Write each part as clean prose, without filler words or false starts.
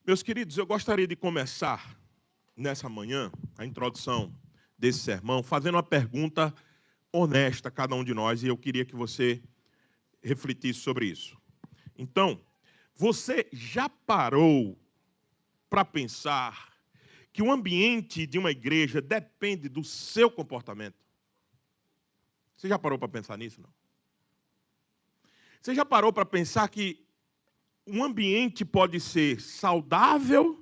Meus queridos, eu gostaria de começar nessa manhã, a introdução desse sermão, fazendo uma pergunta honesta a cada um de nós, e eu queria que você refletisse sobre isso. Então, você já parou para pensar que o ambiente de uma igreja depende do seu comportamento? Você já parou para pensar nisso, não? Você já parou para pensar que um ambiente pode ser saudável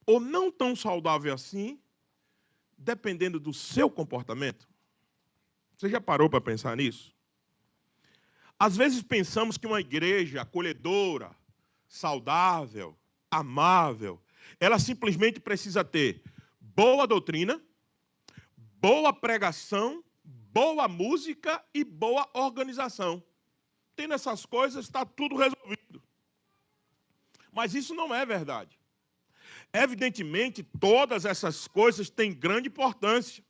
ou não tão saudável assim, dependendo do seu comportamento? Você já parou para pensar nisso? Às vezes pensamos que uma igreja acolhedora, saudável, amável, ela simplesmente precisa ter boa doutrina, boa pregação, boa música e boa organização. Tendo essas coisas, está tudo resolvido. Mas isso não é verdade. Evidentemente, todas essas coisas têm grande importância.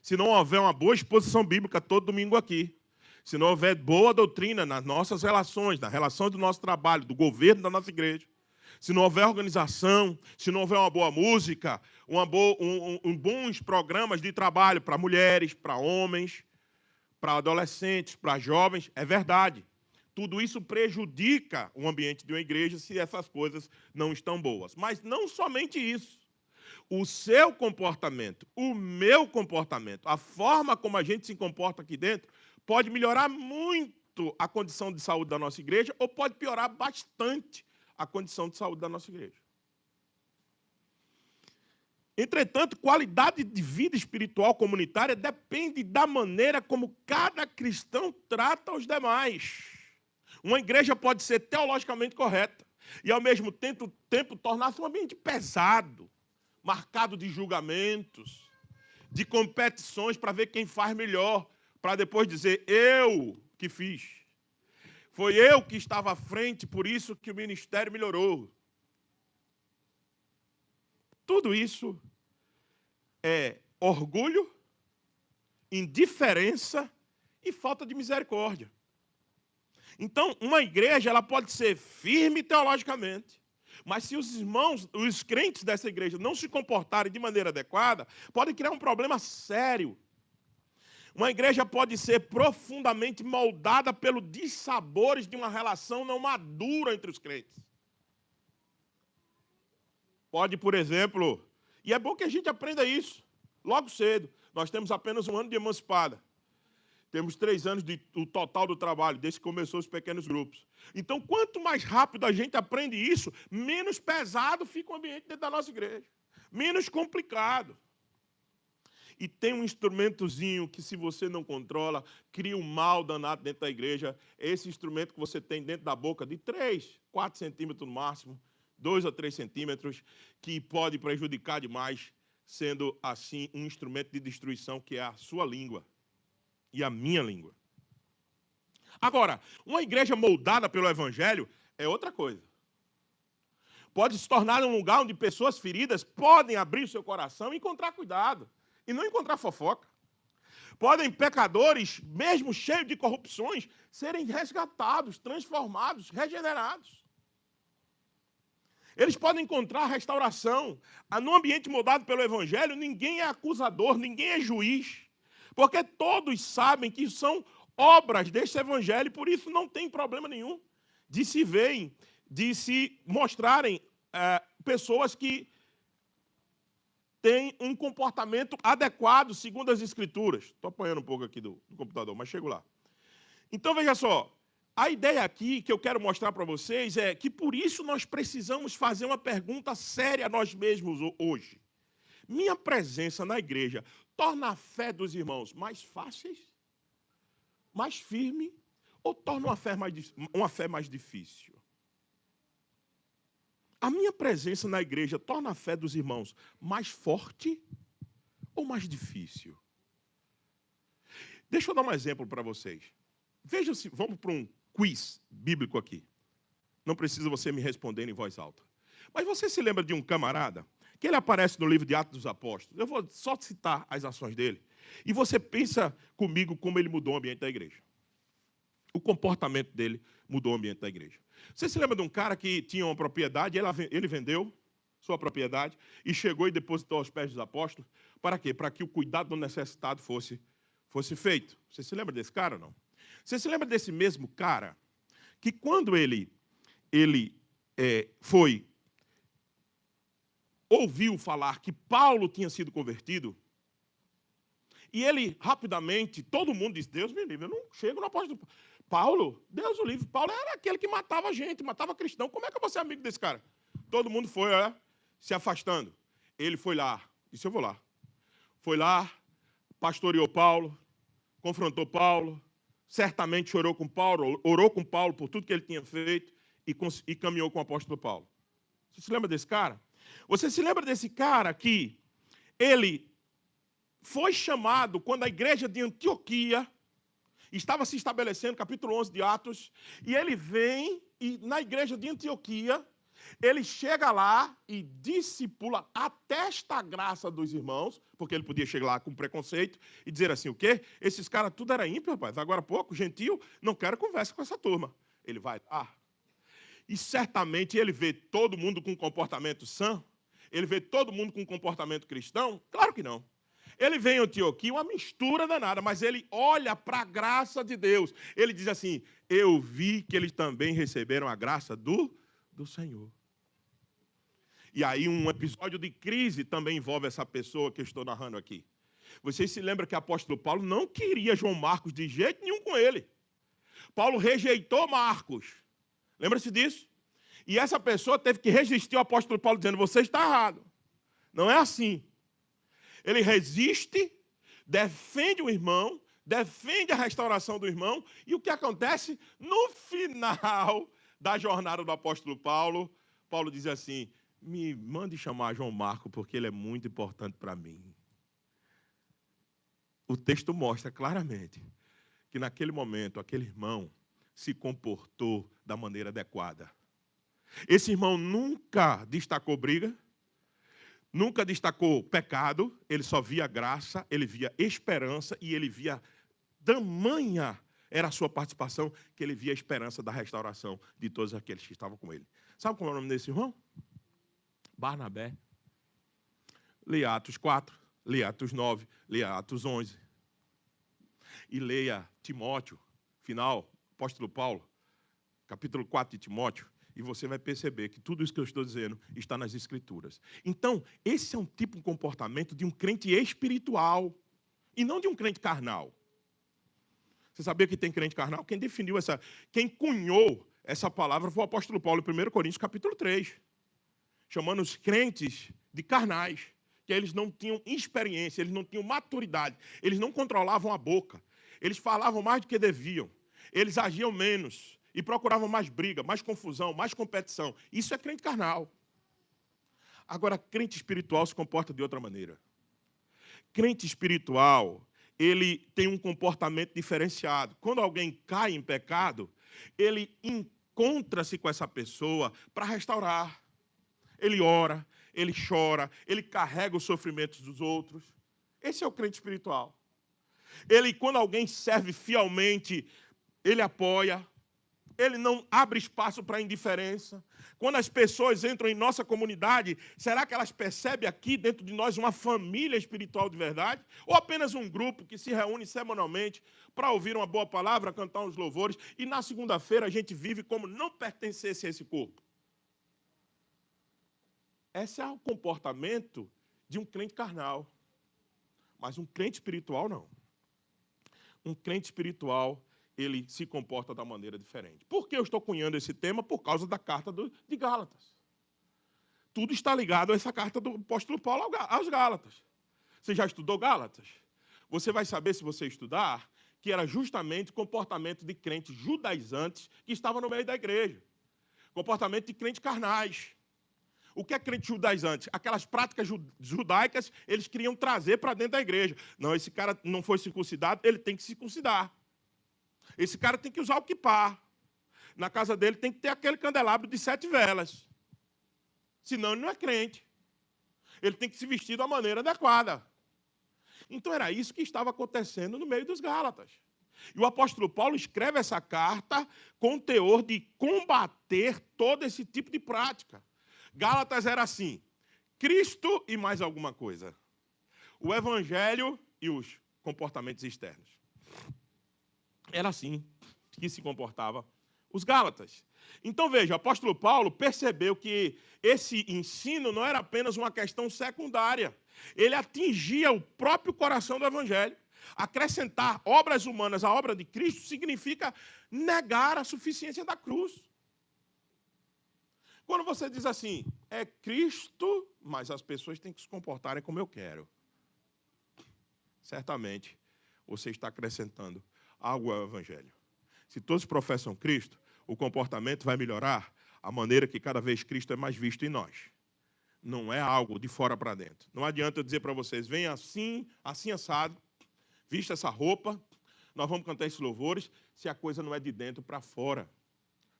Se não houver uma boa exposição bíblica todo domingo aqui, se não houver boa doutrina nas nossas relações, na relação do nosso trabalho, do governo da nossa igreja, se não houver organização, se não houver uma boa música, bons programas de trabalho para mulheres, para homens, para adolescentes, para jovens, é verdade. Tudo isso prejudica o ambiente de uma igreja se essas coisas não estão boas. Mas não somente isso. O seu comportamento, o meu comportamento, a forma como a gente se comporta aqui dentro, pode melhorar muito a condição de saúde da nossa igreja ou pode piorar bastante a condição de saúde da nossa igreja. Entretanto, qualidade de vida espiritual comunitária depende da maneira como cada cristão trata os demais. Uma igreja pode ser teologicamente correta e, ao mesmo tempo tornar-se um ambiente pesado, marcado de julgamentos, de competições para ver quem faz melhor, para depois dizer, eu que fiz. Foi eu que estava à frente, por isso que o ministério melhorou. Tudo isso é orgulho, indiferença e falta de misericórdia. Então, uma igreja ela pode ser firme teologicamente, mas se os irmãos, os crentes dessa igreja não se comportarem de maneira adequada, pode criar um problema sério. Uma igreja pode ser profundamente moldada pelos dissabores de uma relação não madura entre os crentes. Pode, por exemplo, e é bom que a gente aprenda isso logo cedo. Nós temos apenas um ano de emancipada. Temos 3 anos do total do trabalho, desde que começou os pequenos grupos. Então, quanto mais rápido a gente aprende isso, menos pesado fica o ambiente dentro da nossa igreja. Menos complicado. E tem um instrumentozinho que, se você não controla, cria um mal danado dentro da igreja. Esse instrumento que você tem dentro da boca, de 3, 4 centímetros no máximo, 2 a 3 centímetros, que pode prejudicar demais, sendo assim um instrumento de destruição, que é a sua língua e a minha língua. Agora, uma igreja moldada pelo Evangelho é outra coisa. Pode se tornar um lugar onde pessoas feridas podem abrir o seu coração e encontrar cuidado. E não encontrar fofoca. Podem pecadores, mesmo cheios de corrupções, serem resgatados, transformados, regenerados. Eles podem encontrar restauração. Num ambiente moldado pelo Evangelho, ninguém é acusador, ninguém é juiz. Porque todos sabem que são obras deste Evangelho, por isso não tem problema nenhum de se verem, de se mostrarem pessoas que têm um comportamento adequado segundo as Escrituras. Estou apanhando um pouco aqui do computador, mas chego lá. Então, veja só, a ideia aqui que eu quero mostrar para vocês é que por isso nós precisamos fazer uma pergunta séria a nós mesmos hoje. Minha presença na igreja torna a fé dos irmãos mais fáceis, mais firme, ou torna uma fé mais difícil? A minha presença na igreja torna a fé dos irmãos mais forte ou mais difícil? Deixa eu dar um exemplo para vocês. Veja se vamos para um quiz bíblico aqui. Não precisa você me responder em voz alta. Mas você se lembra de um camarada que ele aparece no livro de Atos dos Apóstolos? Eu vou só citar as ações dele. E você pensa comigo como ele mudou o ambiente da igreja. O comportamento dele mudou o ambiente da igreja. Você se lembra de um cara que tinha uma propriedade, ele vendeu sua propriedade e chegou e depositou aos pés dos apóstolos? Para quê? Para que o cuidado do necessitado fosse feito. Você se lembra desse cara ou não? Você se lembra desse mesmo cara que quando ele ouviu falar que Paulo tinha sido convertido, e ele rapidamente, todo mundo disse, Deus me livre, eu não chego no apóstolo Paulo, Deus o livre, Paulo era aquele que matava gente, matava cristão, como é que eu vou ser amigo desse cara? Todo mundo foi se afastando. Ele foi lá, disse, eu vou lá. Foi lá, pastoreou Paulo, confrontou Paulo, certamente chorou com Paulo, orou com Paulo por tudo que ele tinha feito e caminhou com o apóstolo Paulo. Você se lembra desse cara? Você se lembra desse cara que ele foi chamado quando a igreja de Antioquia estava se estabelecendo, capítulo 11 de Atos, e ele vem e na igreja de Antioquia, ele chega lá e discipula, atesta a graça dos irmãos, porque ele podia chegar lá com preconceito e dizer assim, o quê? Esses caras tudo era ímpio, rapaz, agora há pouco, gentil, não quero conversa com essa turma. Ele vai lá. E certamente ele vê todo mundo com comportamento sã, ele vê todo mundo com comportamento cristão? Claro que não. Ele vem em Antioquia, uma mistura danada, mas ele olha para a graça de Deus. Ele diz assim, eu vi que eles também receberam a graça do Senhor. E aí um episódio de crise também envolve essa pessoa que eu estou narrando aqui. Vocês se lembram que o apóstolo Paulo não queria João Marcos de jeito nenhum com ele. Paulo rejeitou Marcos. Lembra-se disso? E essa pessoa teve que resistir ao apóstolo Paulo dizendo, você está errado. Não é assim. Ele resiste, defende o irmão, defende a restauração do irmão, e o que acontece? No final da jornada do apóstolo Paulo, Paulo diz assim, me mande chamar João Marcos, porque ele é muito importante para mim. O texto mostra claramente que naquele momento, aquele irmão se comportou da maneira adequada. Esse irmão nunca destacou briga, nunca destacou pecado, ele só via graça, ele via esperança e ele via tamanha era a sua participação que ele via a esperança da restauração de todos aqueles que estavam com ele. Sabe qual é o nome desse irmão? Barnabé. Leia Atos 4, leia Atos 9, leia Atos 11. E leia Timóteo, final, apóstolo Paulo, capítulo 4 de Timóteo. E você vai perceber que tudo isso que eu estou dizendo está nas Escrituras. Então, esse é um tipo de comportamento de um crente espiritual e não de um crente carnal. Você sabia que tem crente carnal? Quem cunhou essa palavra foi o apóstolo Paulo, em 1 Coríntios, capítulo 3. Chamando os crentes de carnais, que eles não tinham experiência, eles não tinham maturidade, eles não controlavam a boca, eles falavam mais do que deviam, eles agiam menos e procuravam mais briga, mais confusão, mais competição. Isso é crente carnal. Agora, crente espiritual se comporta de outra maneira. Crente espiritual, ele tem um comportamento diferenciado. Quando alguém cai em pecado, ele encontra-se com essa pessoa para restaurar. Ele ora, ele chora, ele carrega os sofrimentos dos outros. Esse é o crente espiritual. Ele, quando alguém serve fielmente, ele apoia, ele não abre espaço para indiferença. Quando as pessoas entram em nossa comunidade, será que elas percebem aqui dentro de nós uma família espiritual de verdade? Ou apenas um grupo que se reúne semanalmente para ouvir uma boa palavra, cantar uns louvores, e na segunda-feira a gente vive como não pertencesse a esse corpo? Esse é o comportamento de um crente carnal. Mas um crente espiritual, não. Um crente espiritual, ele se comporta da maneira diferente. Por que eu estou cunhando esse tema? Por causa da carta de Gálatas. Tudo está ligado a essa carta do apóstolo Paulo aos Gálatas. Você já estudou Gálatas? Você vai saber, se você estudar, que era justamente o comportamento de crentes judaizantes que estavam no meio da igreja. Comportamento de crentes carnais. O que é crente judaizante? Aquelas práticas judaicas, eles queriam trazer para dentro da igreja. Não, esse cara não foi circuncidado, ele tem que circuncidar. Esse cara tem que usar o quipá. Na casa dele tem que ter aquele candelabro de 7 velas. Senão ele não é crente. Ele tem que se vestir da maneira adequada. Então era isso que estava acontecendo no meio dos Gálatas. E o apóstolo Paulo escreve essa carta com o teor de combater todo esse tipo de prática. Gálatas era assim: Cristo e mais alguma coisa. O evangelho e os comportamentos externos. Era assim que se comportava os Gálatas. Então veja, o apóstolo Paulo percebeu que esse ensino não era apenas uma questão secundária. Ele atingia o próprio coração do evangelho. Acrescentar obras humanas à obra de Cristo significa negar a suficiência da cruz. Quando você diz assim, é Cristo, mas as pessoas têm que se comportarem como eu quero. Certamente, você está acrescentando algo ao evangelho. Se todos professam Cristo, o comportamento vai melhorar a maneira que cada vez Cristo é mais visto em nós. Não é algo de fora para dentro. Não adianta eu dizer para vocês, venha assim, assim assado, vista essa roupa, nós vamos cantar esses louvores, se a coisa não é de dentro para fora.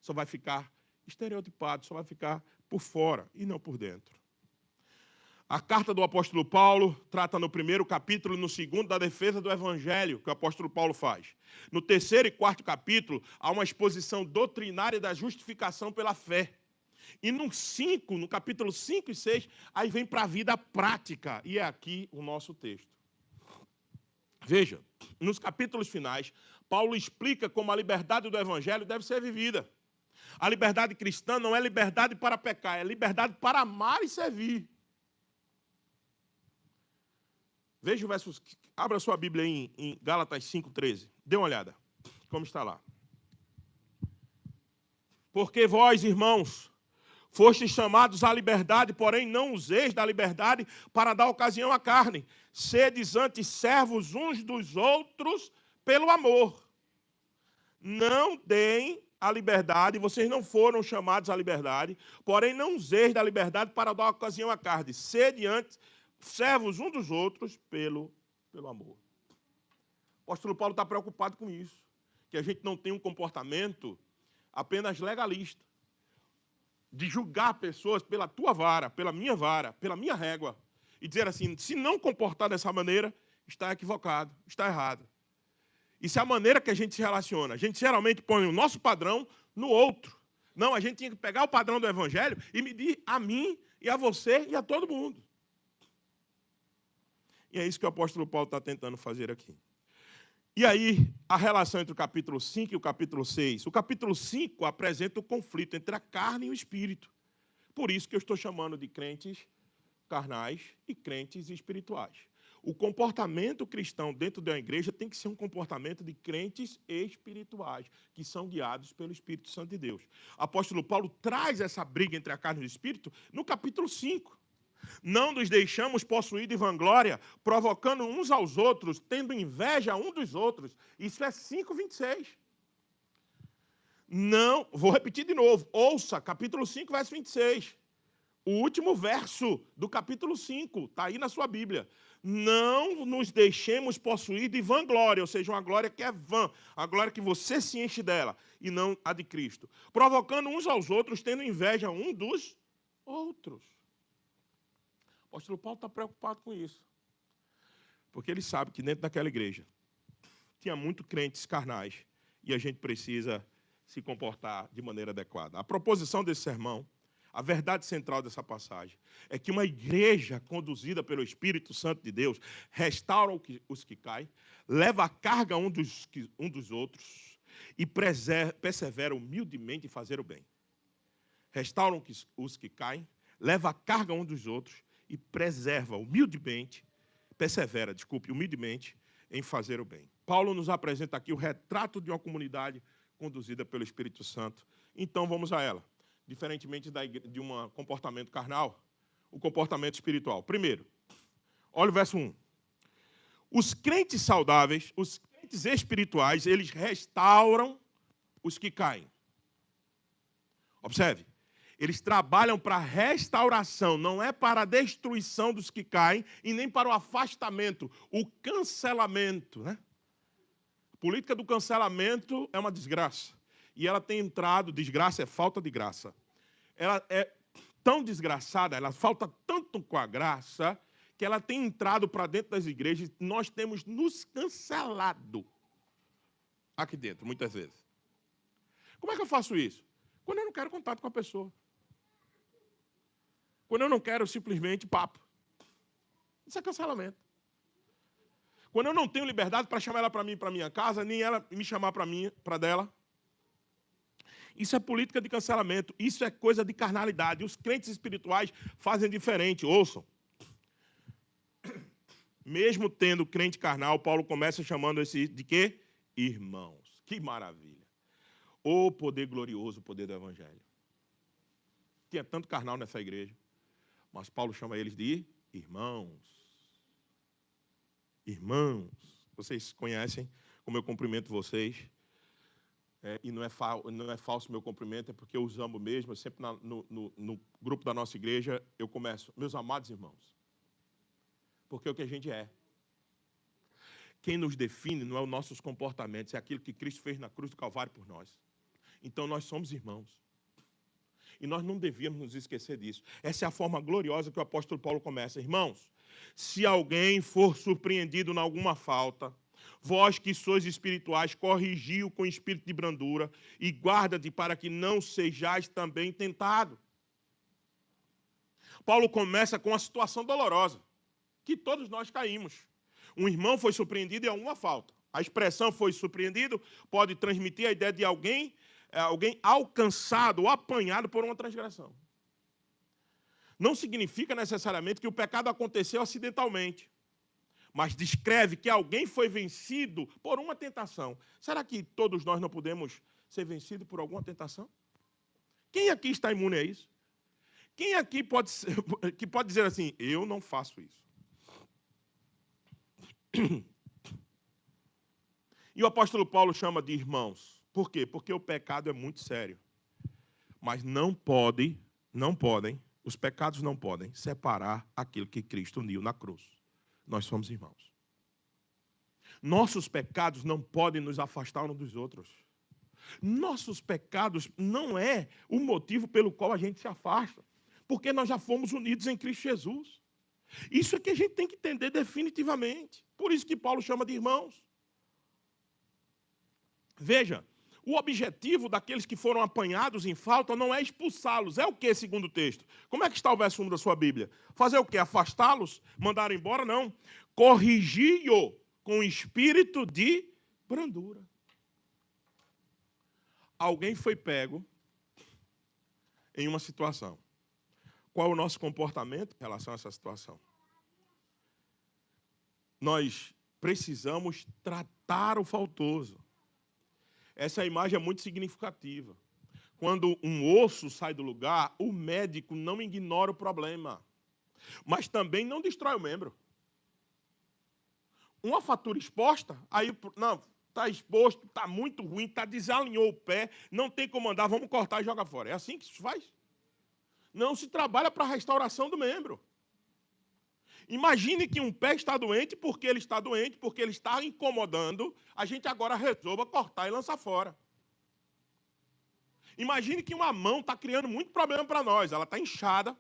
Só vai ficar estereotipado, só vai ficar por fora e não por dentro. A carta do apóstolo Paulo trata no primeiro capítulo e no segundo da defesa do evangelho que o apóstolo Paulo faz. No terceiro e quarto capítulo, há uma exposição doutrinária da justificação pela fé. E no capítulo 5 e 6, aí vem para a vida prática. E é aqui o nosso texto. Veja, nos capítulos finais, Paulo explica como a liberdade do evangelho deve ser vivida. A liberdade cristã não é liberdade para pecar, é liberdade para amar e servir. Veja o verso, abra sua Bíblia aí em Gálatas 5,13. Dê uma olhada, como está lá. Porque vós, irmãos, fostes chamados à liberdade, porém não useis da liberdade para dar ocasião à carne. Sedes antes servos uns dos outros pelo amor. Não deem a liberdade, vocês não foram chamados à liberdade, porém não useis da liberdade para dar ocasião à carne. Sede antes servos uns dos outros pelo amor. O apóstolo Paulo está preocupado com isso, que a gente não tem um comportamento apenas legalista, de julgar pessoas pela tua vara, pela minha régua, e dizer assim, se não comportar dessa maneira, está equivocado, está errado. Isso é a maneira que a gente se relaciona. A gente geralmente põe o nosso padrão no outro. Não, a gente tinha que pegar o padrão do evangelho e medir a mim e a você e a todo mundo. E é isso que o apóstolo Paulo está tentando fazer aqui. E aí, a relação entre o capítulo 5 e o capítulo 6. O capítulo 5 apresenta o conflito entre a carne e o espírito. Por isso que eu estou chamando de crentes carnais e crentes espirituais. O comportamento cristão dentro da igreja tem que ser um comportamento de crentes espirituais, que são guiados pelo Espírito Santo de Deus. O apóstolo Paulo traz essa briga entre a carne e o espírito no capítulo 5. Não nos deixamos possuir de vanglória, provocando uns aos outros, tendo inveja um dos outros. Isso é 5:26. Não, vou repetir de novo. Ouça, capítulo 5, verso 26. O último verso do capítulo 5, está aí na sua Bíblia. Não nos deixemos possuir de vanglória, ou seja, uma glória que é vã, a glória que você se enche dela, e não a de Cristo. Provocando uns aos outros, tendo inveja um dos outros. O apóstolo Paulo está preocupado com isso. Porque ele sabe que dentro daquela igreja tinha muito crentes carnais e a gente precisa se comportar de maneira adequada. A proposição desse sermão, a verdade central dessa passagem, é que uma igreja conduzida pelo Espírito Santo de Deus restaura os que caem, leva a carga um dos outros e persevera humildemente em fazer o bem. Restauram os que caem, leva a carga um dos outros e humildemente em fazer o bem. Paulo nos apresenta aqui o retrato de uma comunidade conduzida pelo Espírito Santo. Então vamos a ela. Diferentemente de um comportamento carnal, o comportamento espiritual. Primeiro, olha o verso 1. Os crentes saudáveis, os crentes espirituais, eles restauram os que caem. Observe. Eles trabalham para a restauração, não é para a destruição dos que caem e nem para o afastamento, o cancelamento. Né? A política do cancelamento é uma desgraça. E ela tem entrado, desgraça é falta de graça. Ela é tão desgraçada, ela falta tanto com a graça, que ela tem entrado para dentro das igrejas, nós temos nos cancelado. aqui dentro, muitas vezes. Como é que eu faço isso? Quando eu não quero contato com a pessoa. Quando eu não quero simplesmente papo. Isso é cancelamento. Quando eu não tenho liberdade para chamar ela para mim, para minha casa, nem ela me chamar para mim, para dela. Isso é política de cancelamento. Isso é coisa de carnalidade. Os crentes espirituais fazem diferente. Ouçam. Mesmo tendo crente carnal, Paulo começa chamando esse de quê? Irmãos. Que maravilha. O poder glorioso, o poder do evangelho. Tinha tanto carnal nessa igreja. Mas Paulo chama eles de irmãos. Irmãos. Vocês conhecem como eu cumprimento vocês. E não é falso o meu cumprimento, é porque eu os amo mesmo. Eu sempre no grupo da nossa igreja, eu começo, meus amados irmãos. Porque é o que a gente é. Quem nos define não é os nossos comportamentos, é aquilo que Cristo fez na cruz do Calvário por nós. Então nós somos irmãos. E nós não devíamos nos esquecer disso. Essa é a forma gloriosa que o apóstolo Paulo começa. Irmãos, se alguém for surpreendido em alguma falta, vós que sois espirituais, corrigi-o com espírito de brandura e guarda-te para que não sejais também tentado. Paulo começa com uma situação dolorosa, que todos nós caímos. Um irmão foi surpreendido em alguma falta. A expressão foi surpreendido pode transmitir a ideia de alguém alcançado ou apanhado por uma transgressão. Não significa necessariamente que o pecado aconteceu acidentalmente, mas descreve que alguém foi vencido por uma tentação. Será que todos nós não podemos ser vencidos por alguma tentação? Quem aqui está imune a isso? Quem aqui pode dizer assim, eu não faço isso? E o apóstolo Paulo chama de irmãos. Por quê? Porque o pecado é muito sério. Mas os pecados não podem separar aquilo que Cristo uniu na cruz. Nós somos irmãos. Nossos pecados não podem nos afastar uns dos outros. Nossos pecados não é o motivo pelo qual a gente se afasta. Porque nós já fomos unidos em Cristo Jesus. Isso é que a gente tem que entender definitivamente. Por isso que Paulo chama de irmãos. Veja, o objetivo daqueles que foram apanhados em falta não é expulsá-los. É o que, segundo o texto? Como é que está o verso 1 da sua Bíblia? Fazer o quê? Afastá-los? Mandar embora? Não. Corrigi-o com espírito de brandura. Alguém foi pego em uma situação. Qual é o nosso comportamento em relação a essa situação? Nós precisamos tratar o faltoso. Essa imagem é muito significativa. Quando um osso sai do lugar, o médico não ignora o problema, mas também não destrói o membro. Uma fratura exposta, aí, não, está exposto, está muito ruim, desalinhou o pé, não tem como andar, vamos cortar e jogar fora. É assim que se faz? Não se trabalha para a restauração do membro. Imagine que um pé está doente, porque ele está incomodando, a gente agora resolva cortar e lançar fora. Imagine que uma mão está criando muito problema para nós, ela está inchada,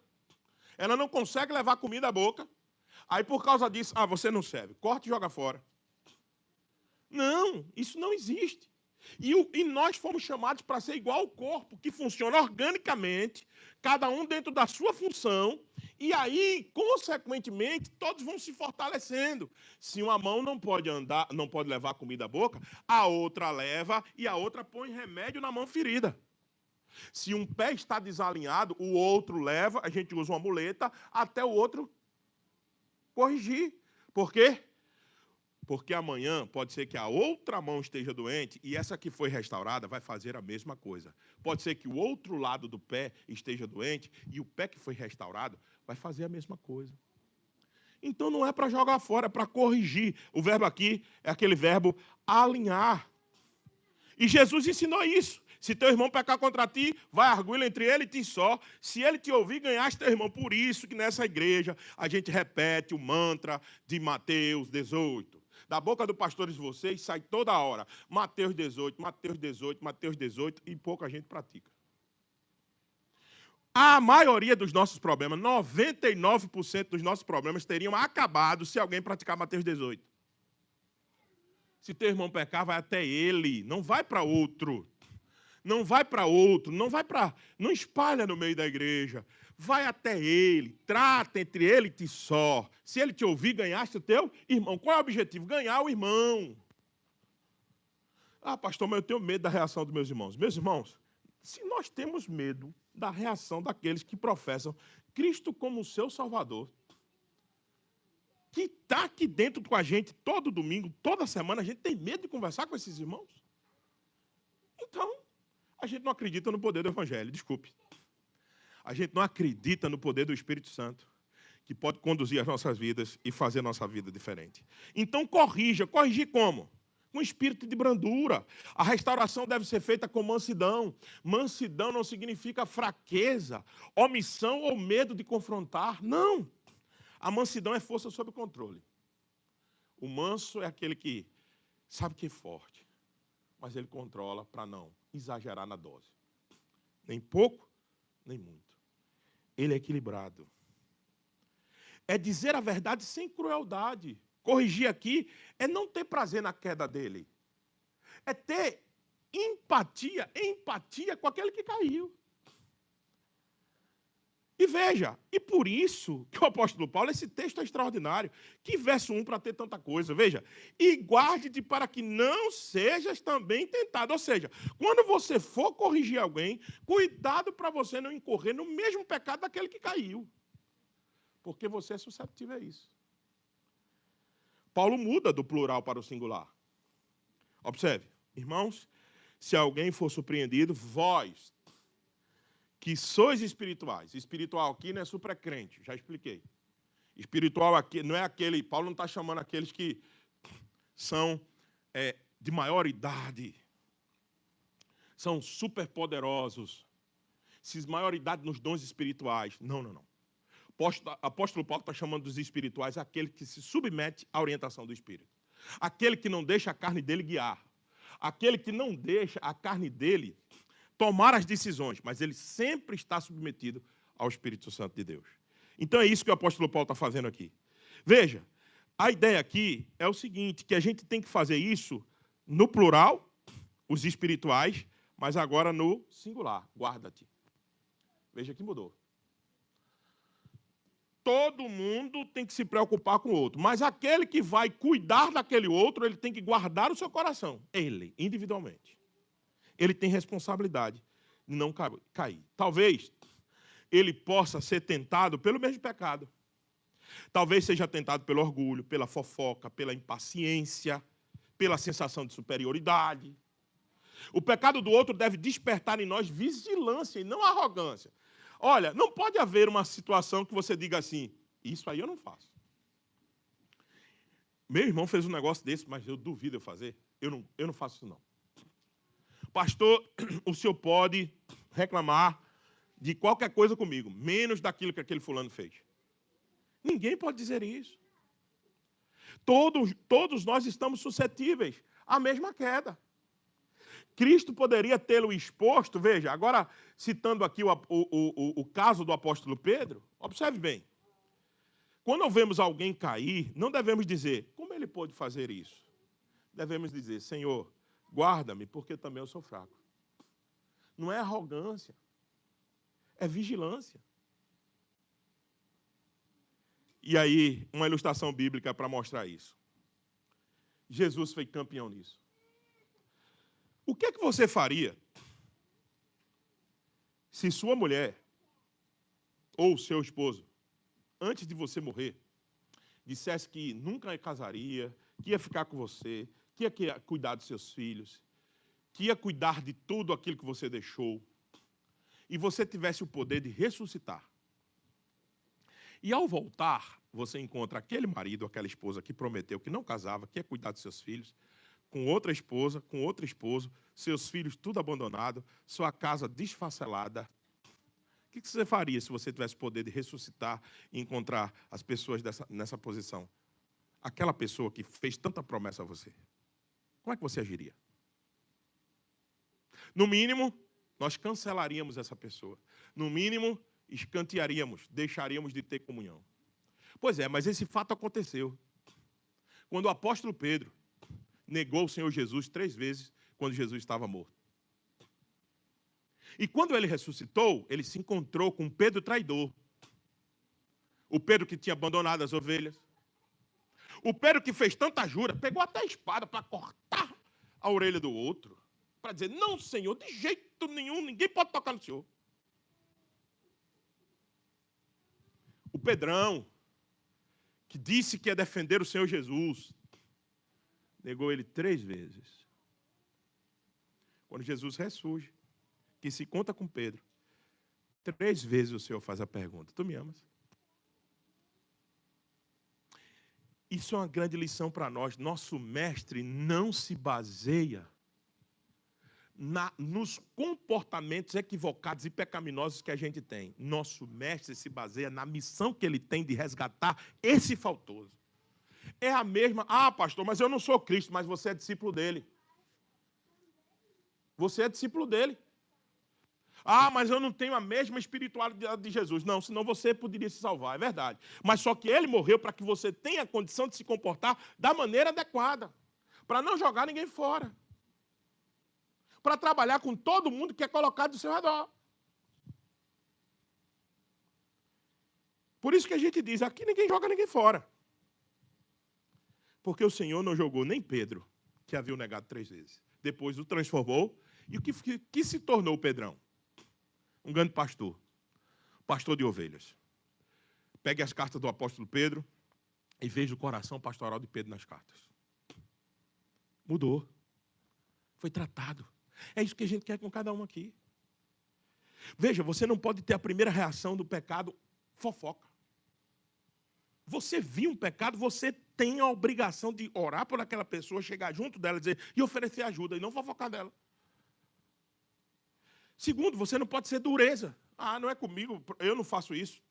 ela não consegue levar comida à boca, aí por causa disso, você não serve, corta e joga fora. Não, isso não existe. E nós fomos chamados para ser igual ao corpo, que funciona organicamente, cada um dentro da sua função, e aí, consequentemente, todos vão se fortalecendo. Se uma mão não pode andar, não pode levar comida à boca, a outra leva e a outra põe remédio na mão ferida. Se um pé está desalinhado, o outro leva, a gente usa uma muleta, até o outro corrigir. Por quê? Porque amanhã pode ser que a outra mão esteja doente e essa que foi restaurada vai fazer a mesma coisa. Pode ser que o outro lado do pé esteja doente e o pé que foi restaurado vai fazer a mesma coisa. Então não é para jogar fora, é para corrigir. O verbo aqui é aquele verbo alinhar. E Jesus ensinou isso. Se teu irmão pecar contra ti, vai arguir entre ele e ti só. Se ele te ouvir, ganhaste teu irmão. Por isso que nessa igreja a gente repete o mantra de Mateus 18. Da boca do pastor de vocês sai toda hora. Mateus 18, Mateus 18, Mateus 18, e pouca gente pratica. A maioria dos nossos problemas, 99% dos nossos problemas teriam acabado se alguém praticar Mateus 18. Se teu irmão pecar, vai até ele, não vai para outro. Não vai para outro, não espalha no meio da igreja. Vai até ele, trata entre ele e ti só. Se ele te ouvir, ganhaste o teu irmão. Qual é o objetivo? Ganhar o irmão. Ah, pastor, mas eu tenho medo da reação dos meus irmãos. Meus irmãos, se nós temos medo da reação daqueles que professam Cristo como seu Salvador, que está aqui dentro com a gente todo domingo, toda semana, a gente tem medo de conversar com esses irmãos? Então, a gente não acredita no poder do Evangelho, desculpe. A gente não acredita no poder do Espírito Santo, que pode conduzir as nossas vidas e fazer a nossa vida diferente. Então, corrija. Corrigir como? Com espírito de brandura. A restauração deve ser feita com mansidão. Mansidão não significa fraqueza, omissão ou medo de confrontar. Não. A mansidão é força sob controle. O manso é aquele que sabe que é forte, mas ele controla para não exagerar na dose. Nem pouco, nem muito. Ele é equilibrado. É dizer a verdade sem crueldade. Corrigir aqui é não ter prazer na queda dele. É ter empatia com aquele que caiu. E veja, e por isso que o apóstolo Paulo, esse texto é extraordinário. Que verso 1 para ter tanta coisa. Veja, e guarde-te para que não sejas também tentado. Ou seja, quando você for corrigir alguém, cuidado para você não incorrer no mesmo pecado daquele que caiu. Porque você é suscetível a isso. Paulo muda do plural para o singular. Observe, irmãos, se alguém for surpreendido, vós, que sois espirituais. Espiritual aqui não é supracrente, já expliquei. Espiritual aqui não é aquele, Paulo não está chamando aqueles que são de maior idade, são superpoderosos, se maior idade nos dons espirituais. Não, não, não. Apóstolo Paulo está chamando dos espirituais aquele que se submete à orientação do Espírito. Aquele que não deixa a carne dele guiar. Aquele que não deixa a carne dele tomar as decisões, mas ele sempre está submetido ao Espírito Santo de Deus. Então é isso que o apóstolo Paulo está fazendo aqui. Veja, a ideia aqui é o seguinte, que a gente tem que fazer isso no plural, os espirituais, mas agora no singular, guarda-te. Veja que mudou. Todo mundo tem que se preocupar com o outro, mas aquele que vai cuidar daquele outro, ele tem que guardar o seu coração, ele, individualmente. Ele tem responsabilidade de não cair. Talvez ele possa ser tentado pelo mesmo pecado. Talvez seja tentado pelo orgulho, pela fofoca, pela impaciência, pela sensação de superioridade. O pecado do outro deve despertar em nós vigilância e não arrogância. Olha, não pode haver uma situação que você diga assim, isso aí eu não faço. Meu irmão fez um negócio desse, mas eu duvido eu fazer. Eu não faço isso não. Pastor, o senhor pode reclamar de qualquer coisa comigo, menos daquilo que aquele fulano fez. Ninguém pode dizer isso. Todos nós estamos suscetíveis à mesma queda. Cristo poderia tê-lo exposto, veja, agora citando aqui o caso do apóstolo Pedro, observe bem. Quando vemos alguém cair, não devemos dizer, como ele pôde fazer isso? Devemos dizer, Senhor, guarda-me, porque também eu sou fraco. Não é arrogância, é vigilância. E aí, uma ilustração bíblica para mostrar isso. Jesus foi campeão nisso. O que é que você faria se sua mulher ou seu esposo, antes de você morrer, dissesse que nunca casaria, que ia ficar com você, que ia cuidar dos seus filhos, que ia cuidar de tudo aquilo que você deixou, e você tivesse o poder de ressuscitar? E ao voltar, você encontra aquele marido, aquela esposa que prometeu que não casava, que ia cuidar dos seus filhos, com outra esposa, com outro esposo, seus filhos tudo abandonado, sua casa desfacelada. O que você faria se você tivesse o poder de ressuscitar e encontrar as pessoas nessa posição? Aquela pessoa que fez tanta promessa a você. Como é que você agiria? No mínimo, nós cancelaríamos essa pessoa. No mínimo, escantearíamos, deixaríamos de ter comunhão. Pois é, mas esse fato aconteceu. Quando o apóstolo Pedro negou o Senhor Jesus 3 vezes quando Jesus estava morto. E quando ele ressuscitou, ele se encontrou com Pedro traidor. O Pedro que tinha abandonado as ovelhas. O Pedro que fez tanta jura, pegou até a espada para cortar a orelha do outro. Para dizer, não, Senhor, de jeito nenhum, ninguém pode tocar no Senhor. O Pedrão, que disse que ia defender o Senhor Jesus, negou ele 3 vezes. Quando Jesus ressurge, que se conta com Pedro, 3 vezes o Senhor faz a pergunta, tu me amas? Isso é uma grande lição para nós. Nosso mestre não se baseia nos comportamentos equivocados e pecaminosos que a gente tem. Nosso mestre se baseia na missão que ele tem de resgatar esse faltoso. É a mesma, pastor, mas eu não sou Cristo, mas você é discípulo dele. Você é discípulo dele. Mas eu não tenho a mesma espiritualidade de Jesus. Não, senão você poderia se salvar, é verdade. Mas só que ele morreu para que você tenha a condição de se comportar da maneira adequada. Para não jogar ninguém fora. Para trabalhar com todo mundo que é colocado do seu redor. Por isso que a gente diz, aqui ninguém joga ninguém fora. Porque o Senhor não jogou nem Pedro, que havia o negado 3 vezes. Depois o transformou. E o que se tornou o Pedrão? Um grande pastor. Pastor de ovelhas. Pegue as cartas do apóstolo Pedro e veja o coração pastoral de Pedro nas cartas. Mudou. Foi tratado. É isso que a gente quer com cada um aqui. Veja, você não pode ter a primeira reação do pecado fofoca. Você viu um pecado, você tem a obrigação de orar por aquela pessoa, chegar junto dela e oferecer ajuda, e não fofocar dela. Segundo, você não pode ser dureza. Não é comigo, eu não faço isso.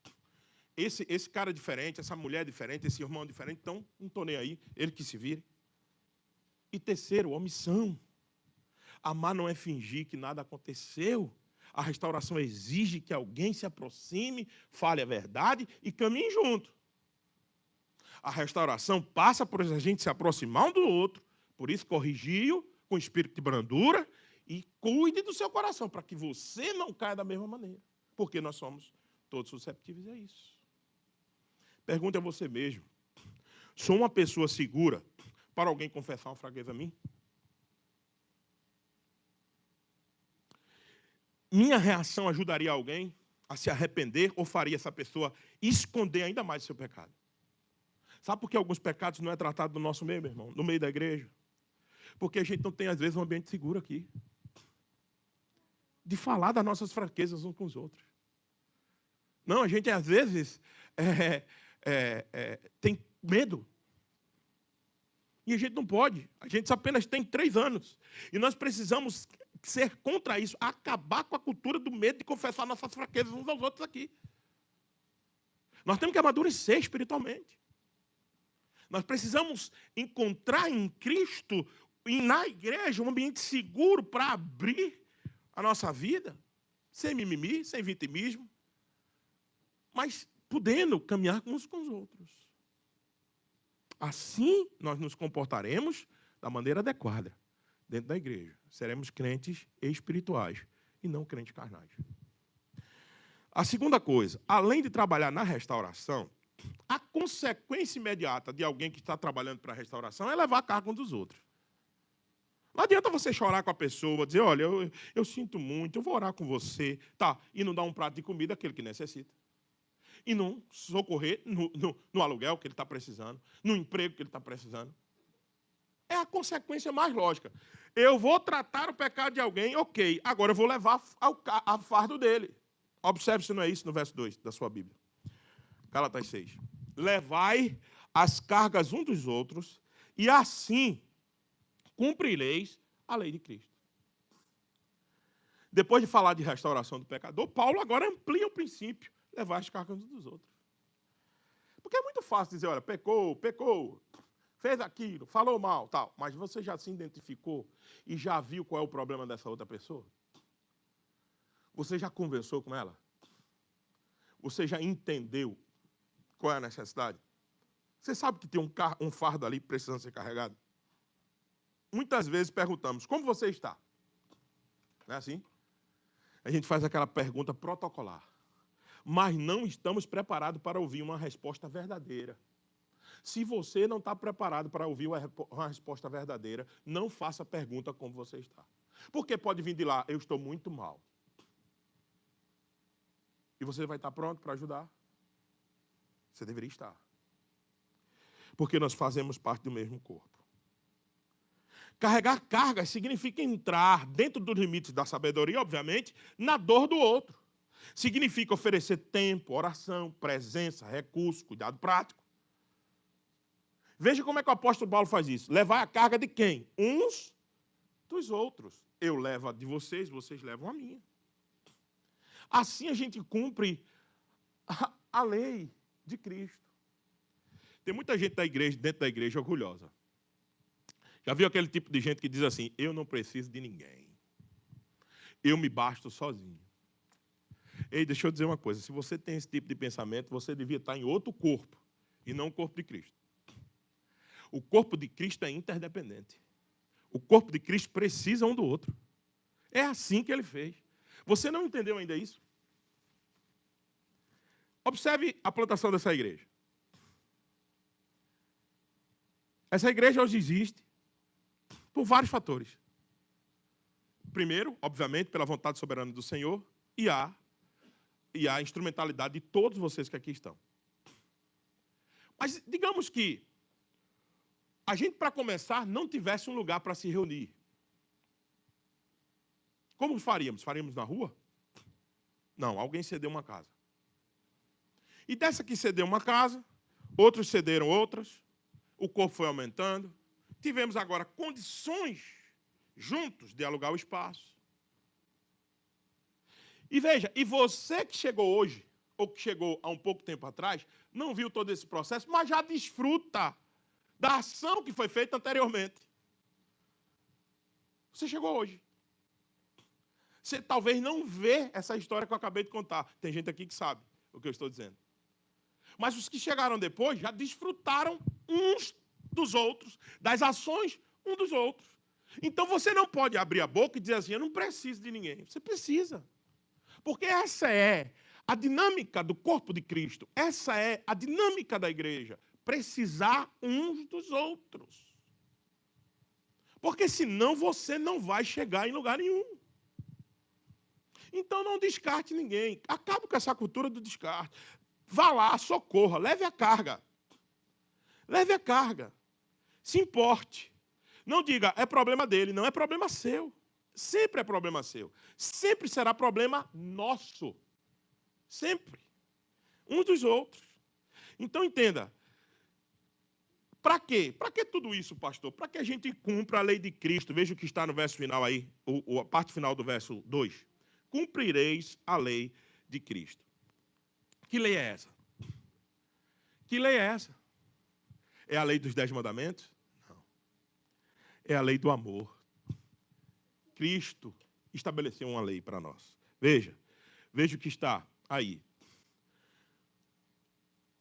Esse cara é diferente, essa mulher é diferente, esse irmão é diferente, então não estou nem aí, ele que se vire. E terceiro, omissão. Amar não é fingir que nada aconteceu. A restauração exige que alguém se aproxime, fale a verdade e caminhe junto. A restauração passa por a gente se aproximar um do outro, por isso corrigi-o com espírito de brandura e cuide do seu coração, para que você não caia da mesma maneira, porque nós somos todos susceptíveis a isso. Pergunte a você mesmo, sou uma pessoa segura para alguém confessar uma fraqueza a mim? Minha reação ajudaria alguém a se arrepender ou faria essa pessoa esconder ainda mais o seu pecado? Sabe por que alguns pecados não é tratado no nosso meio, meu irmão? No meio da igreja? Porque a gente não tem, às vezes, um ambiente seguro aqui. De falar das nossas fraquezas uns com os outros. Não, a gente, às vezes, tem medo. E a gente não pode. A gente apenas tem 3 anos. E nós precisamos ser contra isso, acabar com a cultura do medo de confessar nossas fraquezas uns aos outros aqui. Nós temos que amadurecer espiritualmente. Nós precisamos encontrar em Cristo e na igreja um ambiente seguro para abrir a nossa vida, sem mimimi, sem vitimismo, mas podendo caminhar uns com os outros. Assim nós nos comportaremos da maneira adequada dentro da igreja. Seremos crentes espirituais e não crentes carnais. A segunda coisa, além de trabalhar na restauração, a consequência imediata de alguém que está trabalhando para a restauração é levar a carga uns dos outros. Não adianta você chorar com a pessoa, dizer, olha, eu sinto muito, eu vou orar com você, e não dar um prato de comida àquele que necessita. E não socorrer no aluguel que ele está precisando, no emprego que ele está precisando. É a consequência mais lógica. Eu vou tratar o pecado de alguém, ok, agora eu vou levar a fardo dele. Observe se não é isso no verso 2 da sua Bíblia. Gálatas 6. Levai as cargas uns dos outros, e assim cumprireis a lei de Cristo. Depois de falar de restauração do pecador, Paulo agora amplia o princípio, levar as cargas uns dos outros. Porque é muito fácil dizer, olha, pecou, fez aquilo, falou mal, tal. Mas você já se identificou e já viu qual é o problema dessa outra pessoa? Você já conversou com ela? Você já entendeu qual é a necessidade? Você sabe que tem um fardo ali precisando ser carregado? muitas vezes perguntamos, como você está? Não é assim? A gente faz aquela pergunta protocolar. Mas não estamos preparados para ouvir uma resposta verdadeira. Se você não está preparado para ouvir uma resposta verdadeira, não faça a pergunta como você está. Porque pode vir de lá, eu estou muito mal. E você vai estar pronto para ajudar? Você deveria estar. Porque nós fazemos parte do mesmo corpo. Carregar cargas significa entrar dentro dos limites da sabedoria, obviamente, na dor do outro. Significa oferecer tempo, oração, presença, recurso, cuidado prático. Veja como é que o apóstolo Paulo faz isso. Levar a carga de quem? Uns dos outros. Eu levo a de vocês, vocês levam a minha. Assim a gente cumpre a lei de Cristo. Tem muita gente da igreja, dentro da igreja, orgulhosa. Já viu aquele tipo de gente que diz assim, eu não preciso de ninguém. Eu me basto sozinho. Ei, deixa eu dizer uma coisa. Se você tem esse tipo de pensamento, você devia estar em outro corpo, e não o corpo de Cristo. O corpo de Cristo é interdependente. O corpo de Cristo precisa um do outro. É assim que ele fez. Você não entendeu ainda isso? Observe a plantação dessa igreja. Essa igreja hoje existe por vários fatores. Primeiro, obviamente, pela vontade soberana do Senhor e a instrumentalidade de todos vocês que aqui estão. Mas digamos que a gente, para começar, não tivesse um lugar para se reunir. Como faríamos? Faríamos na rua? Não, alguém cedeu uma casa. E dessa que cedeu uma casa, outros cederam outras, o corpo foi aumentando. Tivemos agora condições juntos de alugar o espaço. E veja, e você que chegou hoje, ou que chegou há um pouco tempo atrás, não viu todo esse processo, mas já desfruta da ação que foi feita anteriormente. Você chegou hoje. Você talvez não vê essa história que eu acabei de contar. Tem gente aqui que sabe o que eu estou dizendo. Mas os que chegaram depois já desfrutaram uns dos outros, das ações uns dos outros. Então você não pode abrir a boca e dizer assim, eu não preciso de ninguém. Você precisa. Porque essa é a dinâmica do corpo de Cristo. Essa é a dinâmica da igreja. Precisar uns dos outros. Porque senão você não vai chegar em lugar nenhum. Então não descarte ninguém. Acabe com essa cultura do descarte. Vá lá, socorra, leve a carga. Leve a carga. Se importe. Não diga, é problema dele. Não é problema seu. Sempre é problema seu. Sempre será problema nosso. Sempre. Uns dos outros. Então entenda. Para quê? Para que tudo isso, pastor? Para que a gente cumpra a lei de Cristo. Veja o que está no verso final aí, a parte final do verso 2. Cumprireis a lei de Cristo. Que lei é essa? Que lei é essa? É a lei dos 10 mandamentos? Não. É a lei do amor. Cristo estabeleceu uma lei para nós. Veja o que está aí.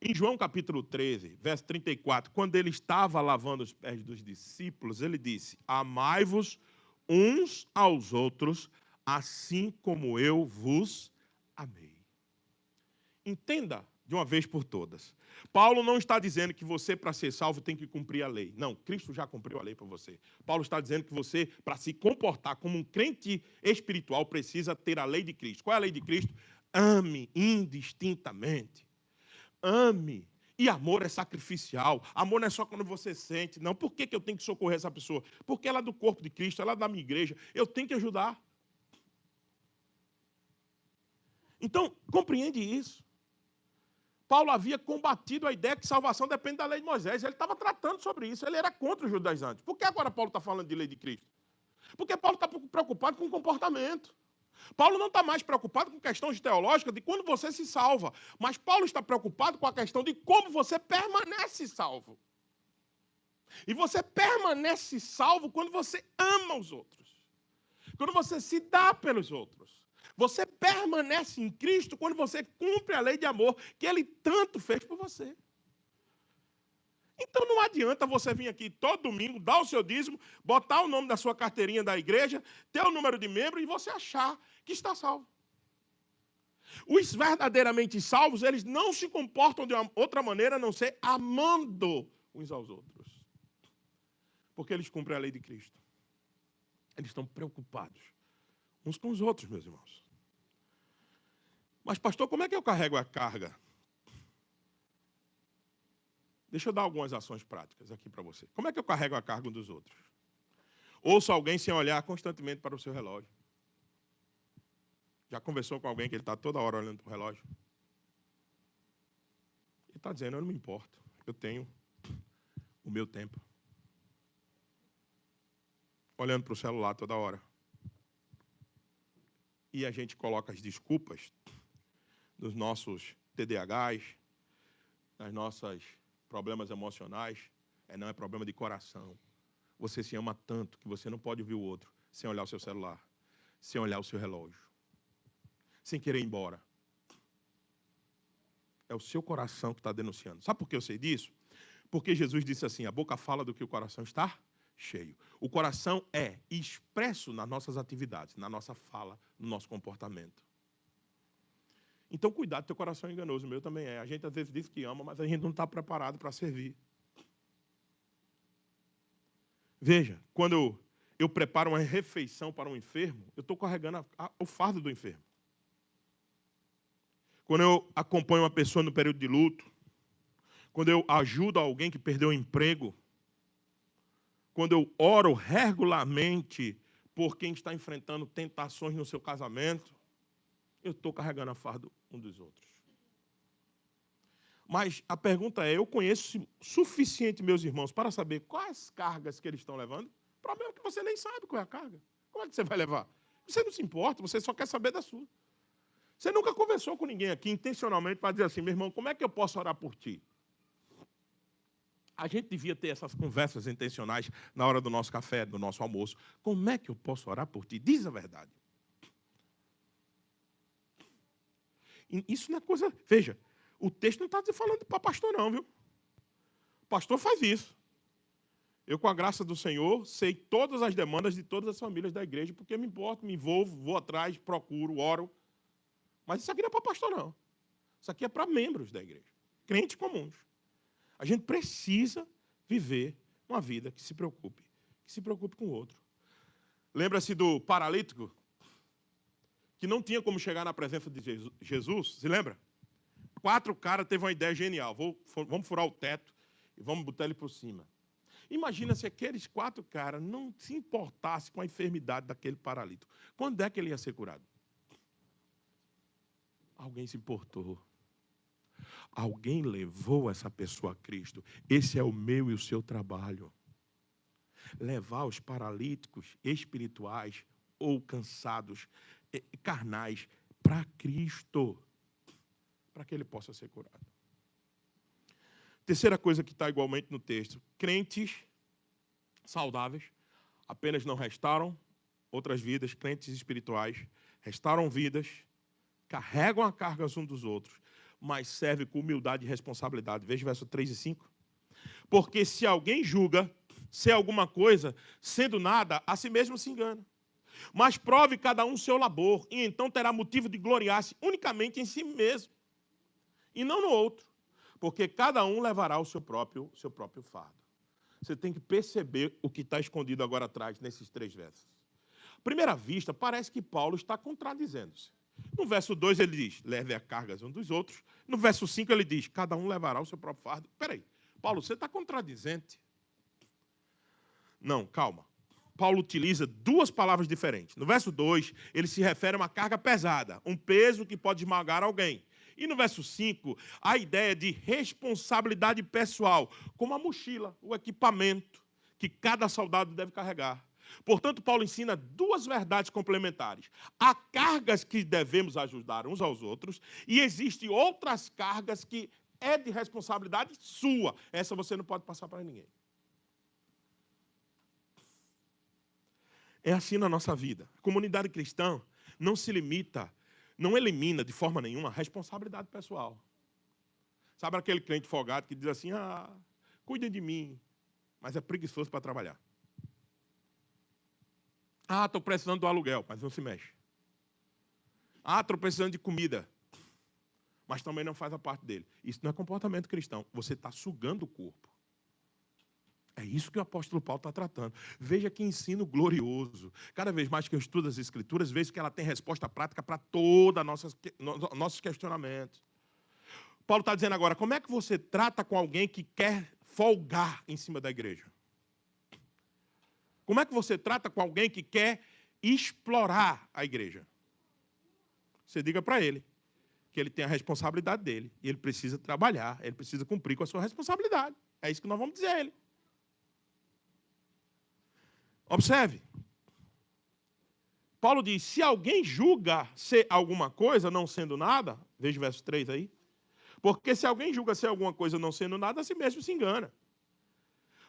Em João capítulo 13, verso 34, quando ele estava lavando os pés dos discípulos, ele disse, amai-vos uns aos outros, assim como eu vos amei. Entenda de uma vez por todas. Paulo não está dizendo que você, para ser salvo, tem que cumprir a lei. Não, Cristo já cumpriu a lei para você. Paulo está dizendo que você, para se comportar como um crente espiritual, precisa ter a lei de Cristo. Qual é a lei de Cristo? Ame indistintamente. Ame. E amor é sacrificial. Amor não é só quando você sente. Não, por que eu tenho que socorrer essa pessoa? Porque ela é do corpo de Cristo, ela é da minha igreja. Eu tenho que ajudar. Então, compreende isso. Paulo havia combatido a ideia que salvação depende da lei de Moisés. Ele estava tratando sobre isso. Ele era contra os judaizantes. Por que agora Paulo está falando de lei de Cristo? Porque Paulo está preocupado com o comportamento. Paulo não está mais preocupado com questões teológicas de quando você se salva. Mas Paulo está preocupado com a questão de como você permanece salvo. E você permanece salvo quando você ama os outros. Quando você se dá pelos outros. Você permanece em Cristo quando você cumpre a lei de amor que Ele tanto fez por você. Então não adianta você vir aqui todo domingo, dar o seu dízimo, botar o nome da sua carteirinha da igreja, ter o número de membro e você achar que está salvo. Os verdadeiramente salvos, eles não se comportam de uma outra maneira a não ser amando uns aos outros. Porque eles cumprem a lei de Cristo. Eles estão preocupados uns com os outros, meus irmãos. Mas, pastor, como é que eu carrego a carga? Deixa eu dar algumas ações práticas aqui para você. Como é que eu carrego a carga um dos outros? Ouço alguém sem olhar constantemente para o seu relógio. Já conversou com alguém que ele está toda hora olhando para o relógio? Ele está dizendo, eu não me importo, eu tenho o meu tempo. Olhando para o celular toda hora. E a gente coloca as desculpas dos nossos TDAHs, das nossas problemas emocionais. Não é problema de coração. Você se ama tanto que você não pode ouvir o outro sem olhar o seu celular, sem olhar o seu relógio, sem querer ir embora. É o seu coração que está denunciando. Sabe por que eu sei disso? Porque Jesus disse assim, a boca fala do que o coração está cheio. O coração é expresso nas nossas atividades, na nossa fala, no nosso comportamento. Então, cuidado, teu coração é enganoso, o meu também é. A gente às vezes diz que ama, mas a gente não está preparado para servir. Veja, quando eu preparo uma refeição para um enfermo, eu estou carregando o fardo do enfermo. Quando eu acompanho uma pessoa no período de luto, quando eu ajudo alguém que perdeu o emprego, quando eu oro regularmente por quem está enfrentando tentações no seu casamento, eu estou carregando a fardo um dos outros. Mas a pergunta é, eu conheço suficiente meus irmãos para saber quais cargas que eles estão levando? O problema é que você nem sabe qual é a carga. Como é que você vai levar? Você não se importa, você só quer saber da sua. Você nunca conversou com ninguém aqui intencionalmente para dizer assim, meu irmão, como é que eu posso orar por ti? A gente devia ter essas conversas intencionais na hora do nosso café, do nosso almoço. Como é que eu posso orar por ti? Diz a verdade. Isso não é coisa... Veja, o texto não está falando para pastor não, viu? O pastor faz isso. Eu, com a graça do Senhor, sei todas as demandas de todas as famílias da igreja, porque me importo, me envolvo, vou atrás, procuro, oro. Mas isso aqui não é para pastor, não. Isso aqui é para membros da igreja. Crentes comuns. A gente precisa viver uma vida que se preocupe com o outro. Lembra-se do paralítico? Que não tinha como chegar na presença de Jesus, se lembra? 4 caras teve uma ideia genial. Vamos furar o teto e vamos botar ele por cima. Imagina se aqueles 4 caras não se importassem com a enfermidade daquele paralítico. Quando é que ele ia ser curado? Alguém se importou. Alguém levou essa pessoa a Cristo. Esse é o meu e o seu trabalho. Levar os paralíticos espirituais ou cansados, carnais, para Cristo. Para que ele possa ser curado. Terceira coisa que está igualmente no texto. Crentes saudáveis apenas não restauram outras vidas. Crentes espirituais restauram vidas, carregam a carga uns dos outros, mas servem com humildade e responsabilidade. Veja o verso 3 e 5. Porque se alguém julga ser alguma coisa, sendo nada, a si mesmo se engana. Mas prove cada um seu labor, e então terá motivo de gloriar-se unicamente em si mesmo, e não no outro, porque cada um levará o seu próprio fardo. Você tem que perceber o que está escondido agora atrás, nesses 3 versos. À primeira vista, parece que Paulo está contradizendo-se. No verso 2 ele diz, leve a cargas um dos outros. No verso 5 ele diz, cada um levará o seu próprio fardo. Espera aí, Paulo, você está contradizente? Não, calma. Paulo utiliza 2 palavras diferentes. No verso 2, ele se refere a uma carga pesada, um peso que pode esmagar alguém. E no verso 5, a ideia de responsabilidade pessoal, como a mochila, o equipamento que cada soldado deve carregar. Portanto, Paulo ensina 2 verdades complementares. Há cargas que devemos ajudar uns aos outros e existem outras cargas que é de responsabilidade sua. Essa você não pode passar para ninguém. É assim na nossa vida. A comunidade cristã não se limita, não elimina de forma nenhuma a responsabilidade pessoal. Sabe aquele crente folgado que diz assim, cuidem de mim, mas é preguiçoso para trabalhar. Ah, estou precisando do aluguel, mas não se mexe. Ah, estou precisando de comida, mas também não faz a parte dele. Isso não é comportamento cristão. Você está sugando o corpo. É isso que o apóstolo Paulo está tratando. Veja que ensino glorioso. Cada vez mais que eu estudo as Escrituras, vejo que ela tem resposta prática para todos nossos questionamentos. Paulo está dizendo agora, como é que você trata com alguém que quer folgar em cima da igreja? Como é que você trata com alguém que quer explorar a igreja? Você diga para ele que ele tem a responsabilidade dele, e ele precisa trabalhar, ele precisa cumprir com a sua responsabilidade. É isso que nós vamos dizer a ele. Observe. Paulo diz, se alguém julga ser alguma coisa, não sendo nada, veja o verso 3 aí, porque se alguém julga ser alguma coisa não sendo nada, a si mesmo se engana.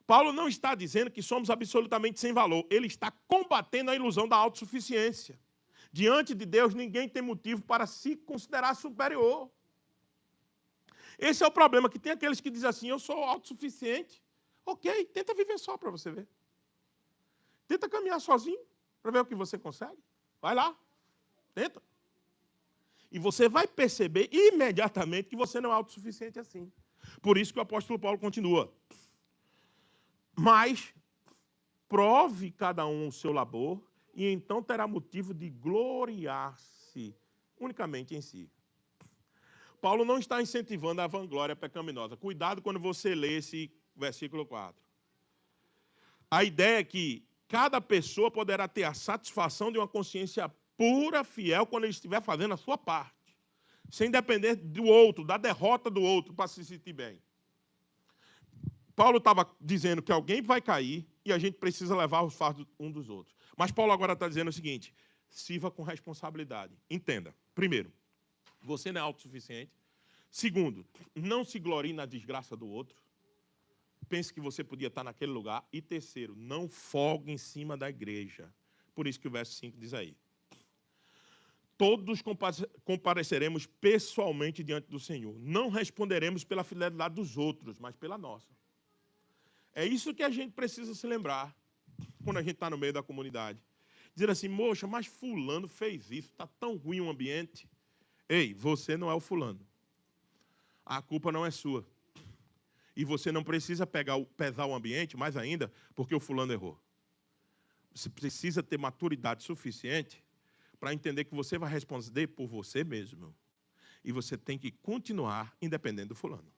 Paulo não está dizendo que somos absolutamente sem valor, ele está combatendo a ilusão da autossuficiência. Diante de Deus, ninguém tem motivo para se considerar superior. Esse é o problema, que tem aqueles que dizem assim, eu sou autossuficiente. Ok, tenta viver só para você ver. Tenta caminhar sozinho para ver o que você consegue. Vai lá, tenta. E você vai perceber imediatamente que você não é autossuficiente assim. Por isso que o apóstolo Paulo continua. Mas prove cada um o seu labor, e então terá motivo de gloriar-se unicamente em si. Paulo não está incentivando a vanglória pecaminosa. Cuidado quando você lê esse versículo 4. A ideia é que cada pessoa poderá ter a satisfação de uma consciência pura, fiel, quando ele estiver fazendo a sua parte, sem depender do outro, da derrota do outro, para se sentir bem. Paulo estava dizendo que alguém vai cair e a gente precisa levar os fardos um dos outros. Mas Paulo agora está dizendo o seguinte, sirva com responsabilidade. Entenda, primeiro, você não é autossuficiente. Segundo, não se glorie na desgraça do outro. Pense que você podia estar naquele lugar. E terceiro, não folgue em cima da igreja. Por isso que o verso 5 diz aí. Todos compareceremos pessoalmente diante do Senhor. Não responderemos pela fidelidade dos outros, mas pela nossa. É isso que a gente precisa se lembrar quando a gente está no meio da comunidade. Dizer assim, moxa, mas fulano fez isso, está tão ruim o ambiente. Ei, você não é o fulano. A culpa não é sua. E você não precisa pesar o ambiente, mais ainda, porque o fulano errou. Você precisa ter maturidade suficiente para entender que você vai responder por você mesmo. E você tem que continuar independente do fulano.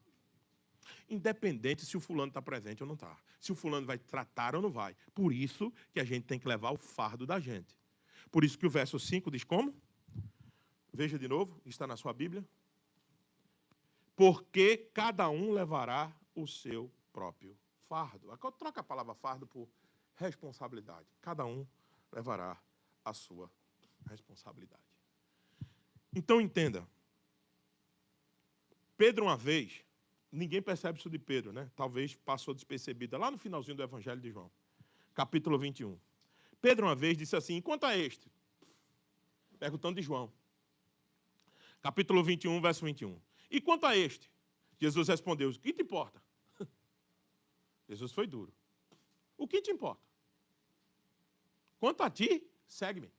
Independente se o fulano está presente ou não está. Se o fulano vai tratar ou não vai. Por isso que a gente tem que levar o fardo da gente. Por isso que o verso 5 diz como? Veja de novo, está na sua Bíblia. Porque cada um levará o seu próprio fardo. Troca a palavra fardo por responsabilidade. Cada um levará a sua responsabilidade. Então entenda. Pedro uma vez, ninguém percebe isso de Pedro, né? Talvez passou despercebida lá no finalzinho do Evangelho de João, capítulo 21. Pedro uma vez disse assim, quanto a este? Perguntando de João. Capítulo 21, verso 21. E quanto a este? Jesus respondeu, o que te importa? Jesus foi duro. O que te importa? Quanto a ti, segue-me.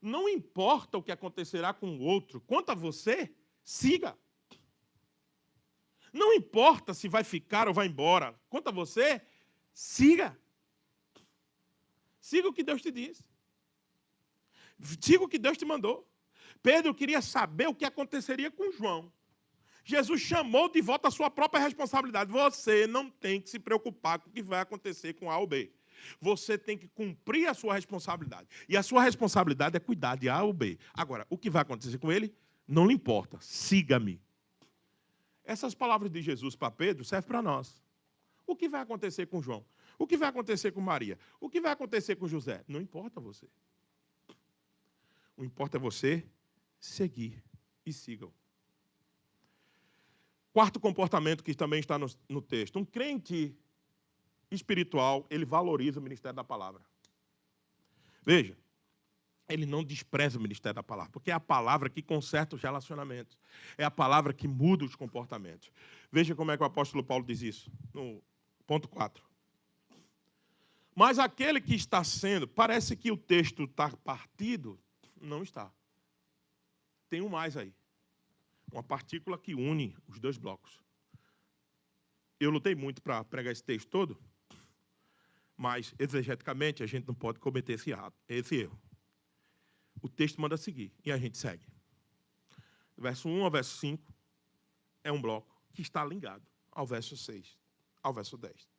Não importa o que acontecerá com o outro, quanto a você, siga. Não importa se vai ficar ou vai embora, quanto a você, siga. Siga o que Deus te diz. Siga o que Deus te mandou. Pedro queria saber o que aconteceria com João. Jesus chamou de volta a sua própria responsabilidade. Você não tem que se preocupar com o que vai acontecer com A ou B. Você tem que cumprir a sua responsabilidade. E a sua responsabilidade é cuidar de A ou B. Agora, o que vai acontecer com ele, não lhe importa. Siga-me. Essas palavras de Jesus para Pedro servem para nós. O que vai acontecer com João? O que vai acontecer com Maria? O que vai acontecer com José? Não importa você. O que importa é você seguir e sigam. Quarto comportamento que também está no texto. Um crente espiritual, ele valoriza o ministério da palavra. Veja, ele não despreza o ministério da palavra, porque é a palavra que conserta os relacionamentos, é a palavra que muda os comportamentos. Veja como é que o apóstolo Paulo diz isso, no ponto 4. Mas aquele que está sendo, parece que o texto está partido, não está. Tem um mais aí, uma partícula que une os dois blocos. Eu lutei muito para pregar esse texto todo, mas exegeticamente a gente não pode cometer esse erro. O texto manda seguir e a gente segue. Verso 1 ao verso 5 é um bloco que está ligado ao verso 6, ao verso 10.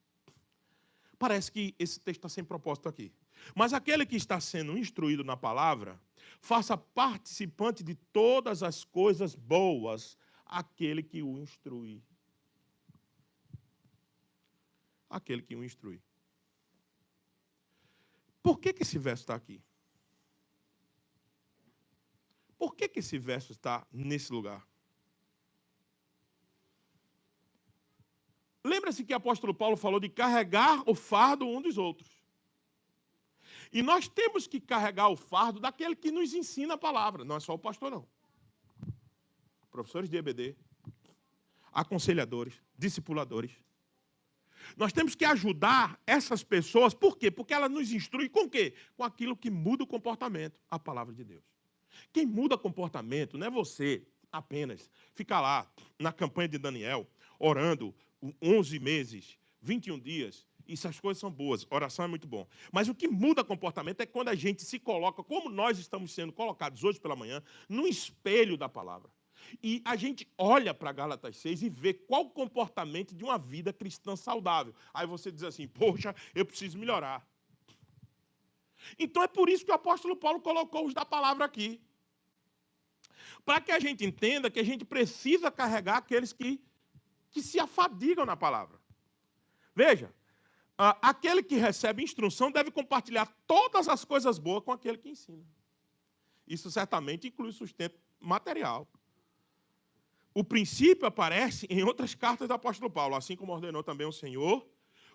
Parece que esse texto está sem propósito aqui. Mas aquele que está sendo instruído na palavra, faça participante de todas as coisas boas aquele que o instrui. Aquele que o instrui. Por que esse verso está aqui? Por que esse verso está nesse lugar? Lembra-se que o apóstolo Paulo falou de carregar o fardo um dos outros. E nós temos que carregar o fardo daquele que nos ensina a palavra. Não é só o pastor, não. Professores de EBD, aconselhadores, discipuladores. Nós temos que ajudar essas pessoas. Por quê? Porque elas nos instruem com o quê? Com aquilo que muda o comportamento, a palavra de Deus. Quem muda comportamento não é você apenas. Fica lá na campanha de Daniel, orando 11 meses, 21 dias. Essas coisas são boas, oração é muito bom. Mas o que muda comportamento é quando a gente se coloca, como nós estamos sendo colocados hoje pela manhã, no espelho da palavra. E a gente olha para Gálatas 6 e vê qual o comportamento de uma vida cristã saudável. Aí você diz assim, poxa, eu preciso melhorar. Então é por isso que o apóstolo Paulo colocou os da palavra aqui. Para que a gente entenda que a gente precisa carregar aqueles que se afadigam na palavra. Veja, aquele que recebe instrução deve compartilhar todas as coisas boas com aquele que ensina. Isso certamente inclui sustento material. O princípio aparece em outras cartas do apóstolo Paulo, assim como ordenou também o Senhor,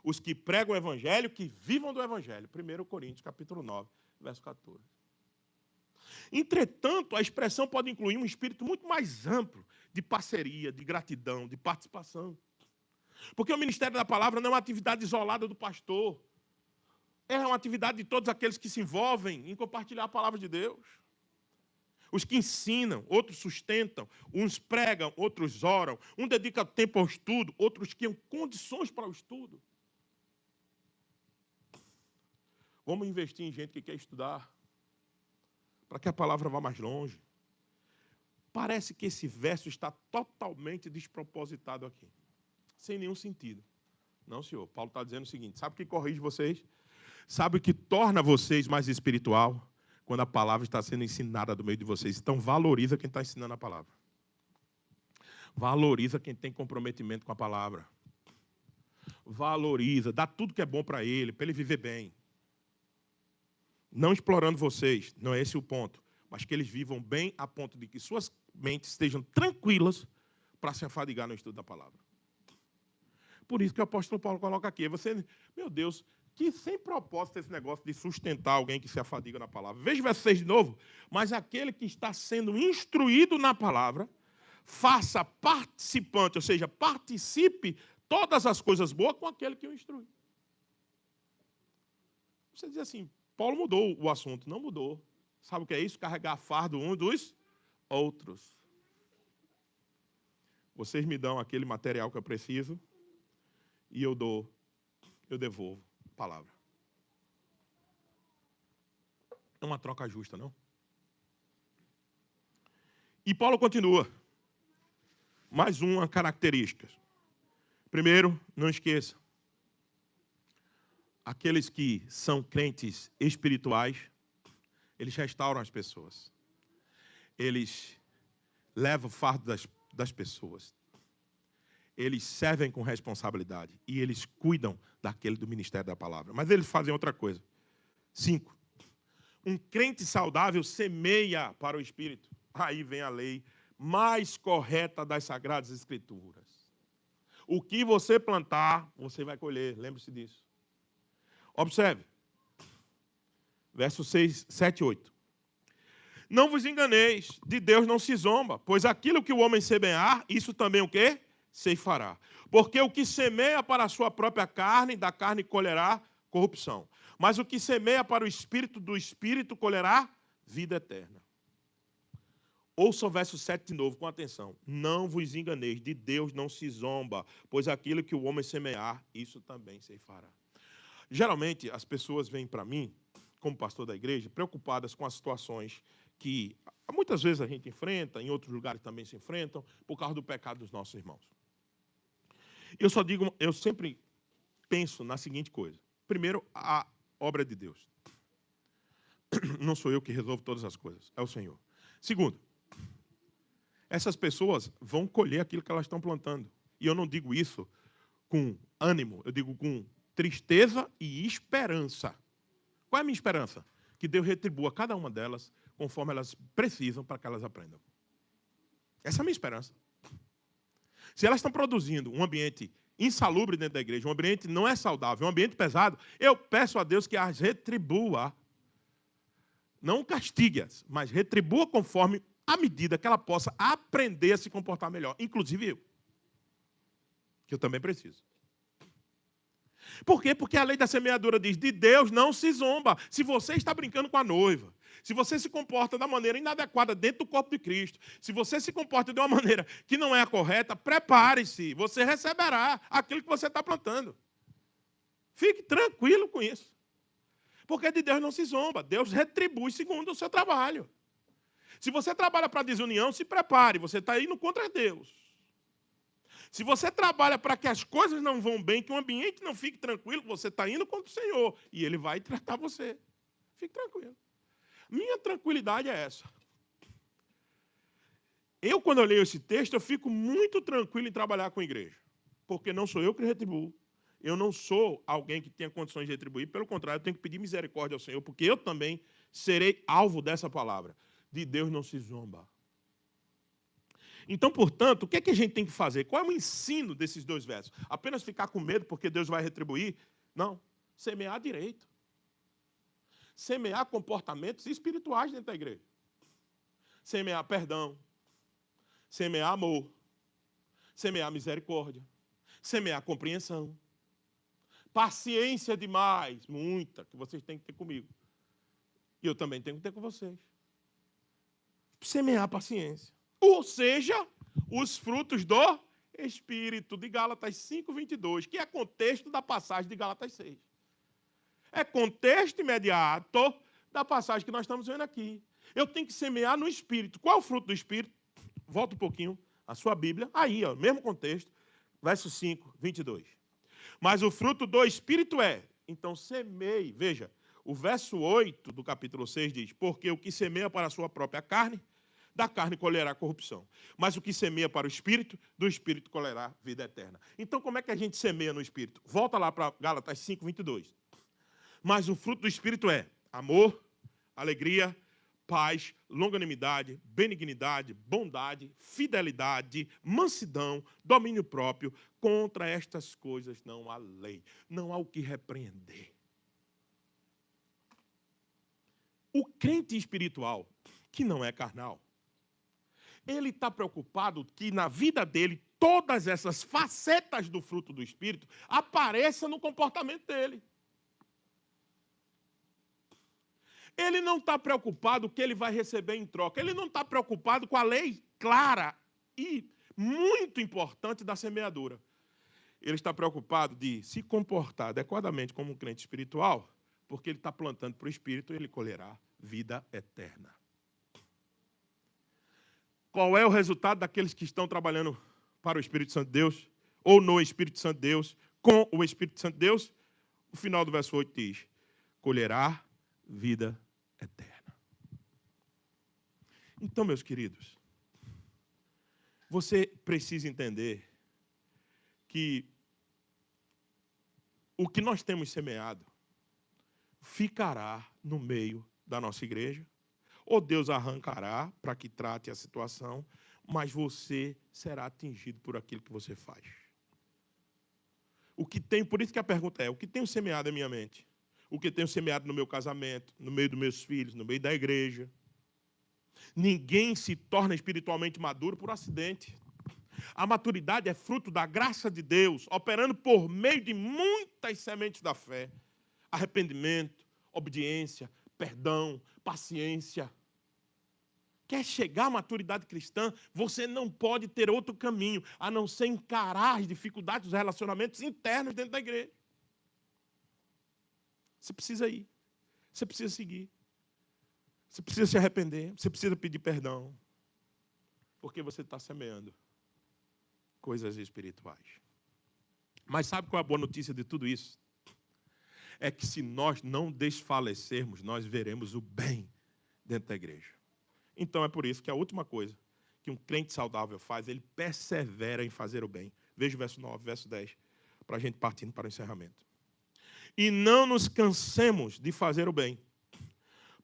os que pregam o evangelho, que vivam do evangelho. 1 Coríntios, capítulo 9, verso 14. Entretanto, a expressão pode incluir um espírito muito mais amplo de parceria, de gratidão, de participação. Porque o ministério da palavra não é uma atividade isolada do pastor. É uma atividade de todos aqueles que se envolvem em compartilhar a palavra de Deus. Os que ensinam, outros sustentam, uns pregam, outros oram, um dedica tempo ao estudo, outros criam condições para o estudo. Vamos investir em gente que quer estudar, para que a palavra vá mais longe. Parece que esse verso está totalmente despropositado aqui, sem nenhum sentido. Não, senhor. Paulo está dizendo o seguinte, sabe o que corrige vocês? Sabe o que torna vocês mais espiritual? Quando a palavra está sendo ensinada do meio de vocês. Então, valoriza quem está ensinando a palavra. Valoriza quem tem comprometimento com a palavra. Valoriza, dá tudo que é bom para ele viver bem. Não explorando vocês, não é esse o ponto. Mas que eles vivam bem a ponto de que suas mentes estejam tranquilas para se afadigar no estudo da palavra. Por isso que o apóstolo Paulo coloca aqui. Você, meu Deus, que sem propósito esse negócio de sustentar alguém que se afadiga na palavra. Veja o verso 6 de novo. Mas aquele que está sendo instruído na palavra, faça participante, ou seja, participe todas as coisas boas com aquele que o instrui. Você diz assim, Paulo mudou o assunto. Não mudou. Sabe o que é isso? Carregar fardo um dos outros. Vocês me dão aquele material que eu preciso e eu devolvo. Palavra. É uma troca justa, não? E Paulo continua. Mais uma característica. Primeiro, não esqueça. Aqueles que são crentes espirituais, eles restauram as pessoas. Eles levam o fardo das pessoas. Eles servem com responsabilidade e eles cuidam daquele do ministério da palavra. Mas eles fazem outra coisa. 5. Um crente saudável semeia para o Espírito. Aí vem a lei mais correta das Sagradas Escrituras. O que você plantar, você vai colher. Lembre-se disso. Observe. Versos 6, 7 e 8. Não vos enganeis, de Deus não se zomba, pois aquilo que o homem semear, isso também o quê? Ceifará. Porque o que semeia para a sua própria carne, da carne colherá corrupção. Mas o que semeia para o espírito, do espírito colherá vida eterna. Ouça o verso 7 de novo, com atenção. Não vos enganeis, de Deus não se zomba, pois aquilo que o homem semear, isso também ceifará. Geralmente, as pessoas vêm para mim, como pastor da igreja, preocupadas com as situações que muitas vezes a gente enfrenta, em outros lugares também se enfrentam, por causa do pecado dos nossos irmãos. Eu sempre penso na seguinte coisa. Primeiro, a obra de Deus. Não sou eu que resolvo todas as coisas, é o Senhor. Segundo, essas pessoas vão colher aquilo que elas estão plantando. E eu não digo isso com ânimo, eu digo com tristeza e esperança. Qual é a minha esperança? Que Deus retribua cada uma delas conforme elas precisam para que elas aprendam. Essa é a minha esperança. Se elas estão produzindo um ambiente insalubre dentro da igreja, um ambiente não é saudável, um ambiente pesado, eu peço a Deus que as retribua. Não castigue-as, mas retribua conforme a medida que ela possa aprender a se comportar melhor. Inclusive eu. Que eu também preciso. Por quê? Porque a lei da semeadura diz, de Deus não se zomba. Se você está brincando com a noiva, se você se comporta da maneira inadequada dentro do corpo de Cristo, se você se comporta de uma maneira que não é a correta, prepare-se. Você receberá aquilo que você está plantando. Fique tranquilo com isso. Porque de Deus não se zomba. Deus retribui segundo o seu trabalho. Se você trabalha para a desunião, se prepare. Você está indo contra Deus. Se você trabalha para que as coisas não vão bem, que o ambiente não fique tranquilo, você está indo contra o Senhor. E Ele vai tratar você. Fique tranquilo. Minha tranquilidade é essa. Eu, quando eu leio esse texto, eu fico muito tranquilo em trabalhar com a igreja. Porque não sou eu que retribuo. Eu não sou alguém que tenha condições de retribuir. Pelo contrário, eu tenho que pedir misericórdia ao Senhor, porque eu também serei alvo dessa palavra. De Deus não se zomba. Então, portanto, o que é que a gente tem que fazer? Qual é o ensino desses dois versos? Apenas ficar com medo porque Deus vai retribuir? Não. Semear direito. Semear comportamentos espirituais dentro da igreja. Semear perdão. Semear amor. Semear misericórdia. Semear compreensão. Paciência demais, muita, que vocês têm que ter comigo. E eu também tenho que ter com vocês. Semear paciência. Ou seja, os frutos do Espírito, de Gálatas 5:22, que é contexto da passagem de Gálatas 6. É contexto imediato da passagem que nós estamos vendo aqui. Eu tenho que semear no Espírito. Qual é o fruto do Espírito? Volta um pouquinho a sua Bíblia. Aí, ó, mesmo contexto, verso 5:22. Mas o fruto do Espírito é, então semeie. Veja, o verso 8 do capítulo 6 diz, porque o que semeia para a sua própria carne, da carne colherá corrupção. Mas o que semeia para o Espírito, do Espírito colherá vida eterna. Então, como é que a gente semeia no Espírito? Volta lá para Gálatas 5:22. Mas o fruto do Espírito é amor, alegria, paz, longanimidade, benignidade, bondade, fidelidade, mansidão, domínio próprio. Contra estas coisas não há lei. Não há o que repreender. O crente espiritual, que não é carnal, ele está preocupado que na vida dele, todas essas facetas do fruto do Espírito apareçam no comportamento dele. Ele não está preocupado com o que ele vai receber em troca. Ele não está preocupado com a lei clara e muito importante da semeadura. Ele está preocupado de se comportar adequadamente como um crente espiritual, porque ele está plantando para o Espírito e ele colherá vida eterna. Qual é o resultado daqueles que estão trabalhando para o Espírito Santo de Deus, ou no Espírito Santo de Deus, com o Espírito Santo de Deus? O final do verso 8 diz, colherá vida eterna. Então, meus queridos, você precisa entender que o que nós temos semeado ficará no meio da nossa igreja, ou Deus arrancará para que trate a situação, mas você será atingido por aquilo que você faz. Por isso que a pergunta é, o que tenho semeado em minha mente? O que tenho semeado no meu casamento, no meio dos meus filhos, no meio da igreja? Ninguém se torna espiritualmente maduro por acidente. A maturidade é fruto da graça de Deus, operando por meio de muitas sementes da fé. Arrependimento, obediência, perdão, paciência. Quer chegar à maturidade cristã, você não pode ter outro caminho, a não ser encarar as dificuldades dos relacionamentos internos dentro da igreja. Você precisa ir, você precisa seguir, você precisa se arrepender, você precisa pedir perdão, porque você está semeando coisas espirituais. Mas sabe qual é a boa notícia de tudo isso? É que se nós não desfalecermos, nós veremos o bem dentro da igreja. Então é por isso que a última coisa que um crente saudável faz, ele persevera em fazer o bem. Veja o verso 9, verso 10, para a gente partindo para o encerramento. E não nos cansemos de fazer o bem,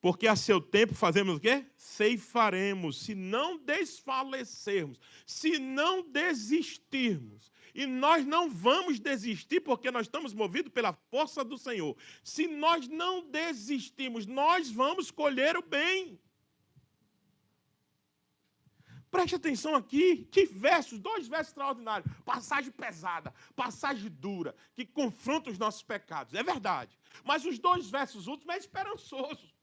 porque a seu tempo fazemos o quê? Ceifaremos, se não desfalecermos, se não desistirmos. E nós não vamos desistir porque nós estamos movidos pela força do Senhor. Se nós não desistirmos, nós vamos colher o bem. Preste atenção aqui, que versos, 2 versos extraordinários. Passagem pesada, passagem dura, que confronta os nossos pecados. É verdade. Mas os 2 versos últimos é esperançoso.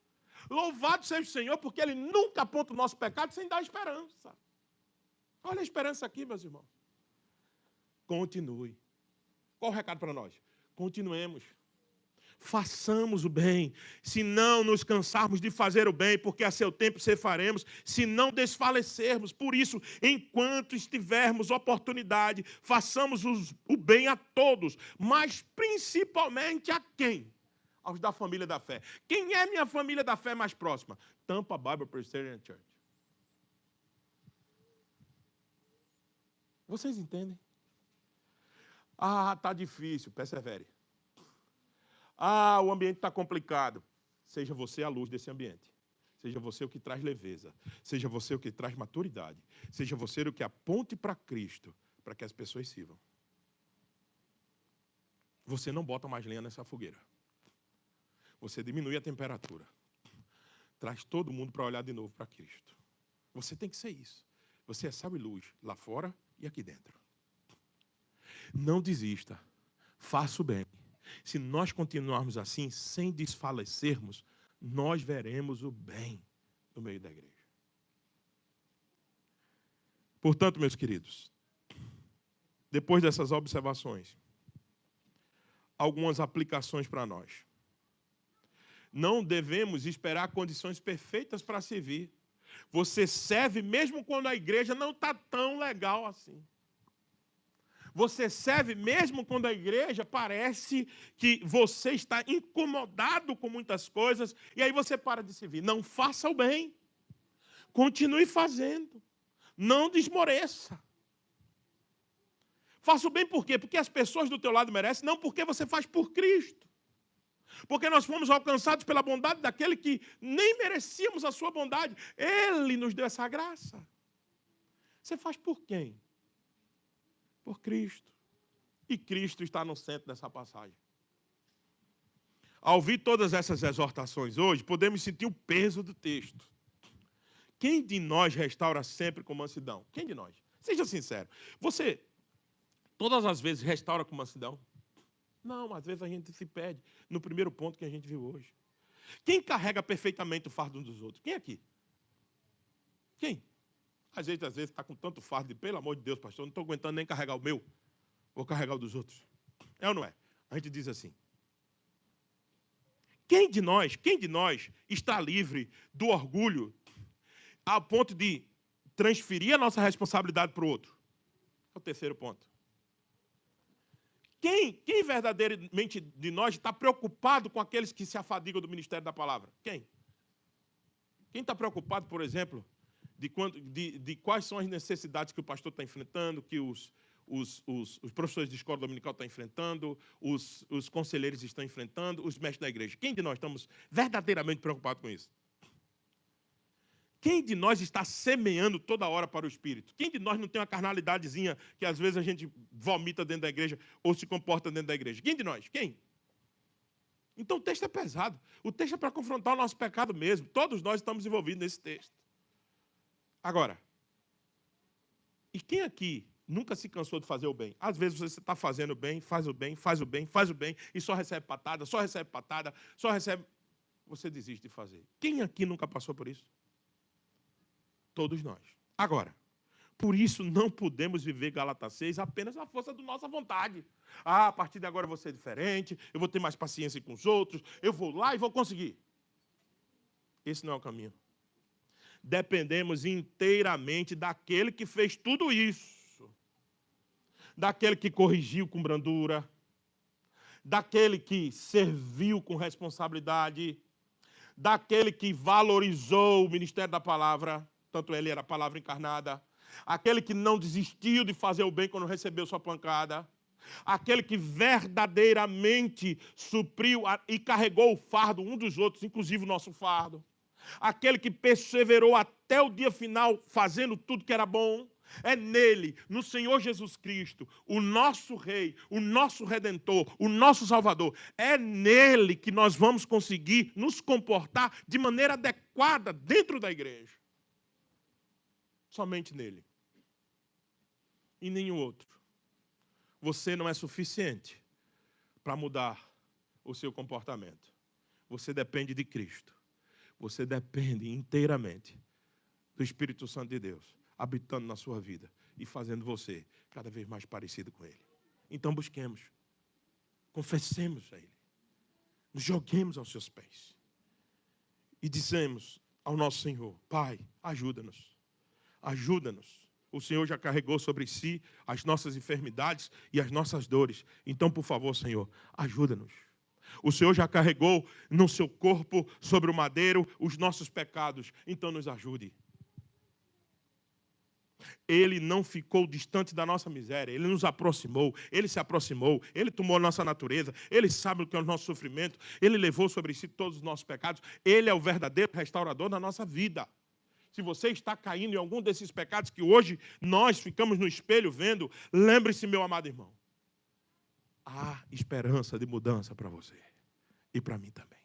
Louvado seja o Senhor, porque Ele nunca aponta o nosso pecado sem dar esperança. Olha a esperança aqui, meus irmãos. Continue. Qual o recado para nós? Continuemos. Façamos o bem, se não nos cansarmos de fazer o bem, porque a seu tempo ceifaremos, se não desfalecermos. Por isso, enquanto estivermos oportunidade, façamos o bem a todos, mas principalmente a quem? Aos da família da fé. Quem é minha família da fé mais próxima? Tampa Bible Presbyterian Church. Vocês entendem? Ah, está difícil, persevere. Ah, o ambiente está complicado. Seja você a luz desse ambiente. Seja você o que traz leveza. Seja você o que traz maturidade. Seja você o que aponte para Cristo, para que as pessoas sirvam. Você não bota mais lenha nessa fogueira. Você diminui a temperatura. Traz todo mundo para olhar de novo para Cristo. Você tem que ser isso. Você é sal e luz, lá fora e aqui dentro. Não desista. Faça o bem. Se nós continuarmos assim, sem desfalecermos, nós veremos o bem no meio da igreja. Portanto, meus queridos, depois dessas observações, algumas aplicações para nós. Não devemos esperar condições perfeitas para servir. Você serve mesmo quando a igreja não está tão legal assim. Você serve mesmo quando a igreja parece que você está incomodado com muitas coisas e aí você para de servir. Não faça o bem. Continue fazendo. Não desmoreça. Faça o bem por quê? Porque as pessoas do teu lado merecem, não porque você faz por Cristo. Porque nós fomos alcançados pela bondade daquele que nem merecíamos a sua bondade. Ele nos deu essa graça. Você faz por quem? Por Cristo. E Cristo está no centro dessa passagem. Ao ouvir todas essas exortações hoje, podemos sentir o peso do texto. Quem de nós restaura sempre com mansidão? Quem de nós? Seja sincero. Você, todas as vezes, restaura com mansidão? Não, às vezes a gente se perde no primeiro ponto que a gente viu hoje. Quem carrega perfeitamente o fardo uns dos outros? Quem aqui? Quem? Às vezes está com tanto fardo de, pelo amor de Deus, pastor, não estou aguentando nem carregar o meu, vou carregar o dos outros. É ou não é? A gente diz assim. Quem de nós está livre do orgulho a ponto de transferir a nossa responsabilidade para o outro? É o terceiro ponto. Quem verdadeiramente de nós está preocupado com aqueles que se afadigam do ministério da palavra? Quem? Quem está preocupado, por exemplo, de quais são as necessidades que o pastor está enfrentando, que os professores de escola dominical estão enfrentando, os conselheiros estão enfrentando, os mestres da igreja? Quem de nós estamos verdadeiramente preocupados com isso? Quem de nós está semeando toda hora para o Espírito? Quem de nós não tem uma carnalidadezinha que às vezes a gente vomita dentro da igreja ou se comporta dentro da igreja? Quem de nós? Quem? Então o texto é pesado. O texto é para confrontar o nosso pecado mesmo. Todos nós estamos envolvidos nesse texto. Agora, e quem aqui nunca se cansou de fazer o bem? Às vezes você está fazendo o bem, faz o bem, faz o bem, faz o bem, e só recebe patada, só recebe patada, só recebe... Você desiste de fazer. Quem aqui nunca passou por isso? Todos nós. Agora, por isso não podemos viver Gálatas 6 apenas na força da nossa vontade. A partir de agora eu vou ser diferente, eu vou ter mais paciência com os outros, eu vou lá e vou conseguir. Esse não é o caminho. Dependemos inteiramente daquele que fez tudo isso. Daquele que corrigiu com brandura, daquele que serviu com responsabilidade, daquele que valorizou o ministério da palavra, tanto ele era a palavra encarnada, aquele que não desistiu de fazer o bem quando recebeu sua pancada, aquele que verdadeiramente supriu e carregou o fardo um dos outros, inclusive o nosso fardo, aquele que perseverou até o dia final fazendo tudo que era bom. É nele, no Senhor Jesus Cristo, o nosso Rei, o nosso Redentor, o nosso Salvador. É nele que nós vamos conseguir nos comportar de maneira adequada dentro da igreja. Somente nele. E nenhum outro. Você não é suficiente para mudar o seu comportamento. Você depende de Cristo. Você depende inteiramente do Espírito Santo de Deus, habitando na sua vida e fazendo você cada vez mais parecido com Ele. Então busquemos, confessemos a Ele, nos joguemos aos seus pés e dizemos ao nosso Senhor: Pai, ajuda-nos, ajuda-nos. O Senhor já carregou sobre si as nossas enfermidades e as nossas dores. Então, por favor, Senhor, ajuda-nos. O Senhor já carregou no seu corpo, sobre o madeiro, os nossos pecados. Então, nos ajude. Ele não ficou distante da nossa miséria. Ele nos aproximou. Ele se aproximou. Ele tomou a nossa natureza. Ele sabe o que é o nosso sofrimento. Ele levou sobre si todos os nossos pecados. Ele é o verdadeiro restaurador da nossa vida. Se você está caindo em algum desses pecados que hoje nós ficamos no espelho vendo, lembre-se, meu amado irmão, há esperança de mudança para você e para mim também.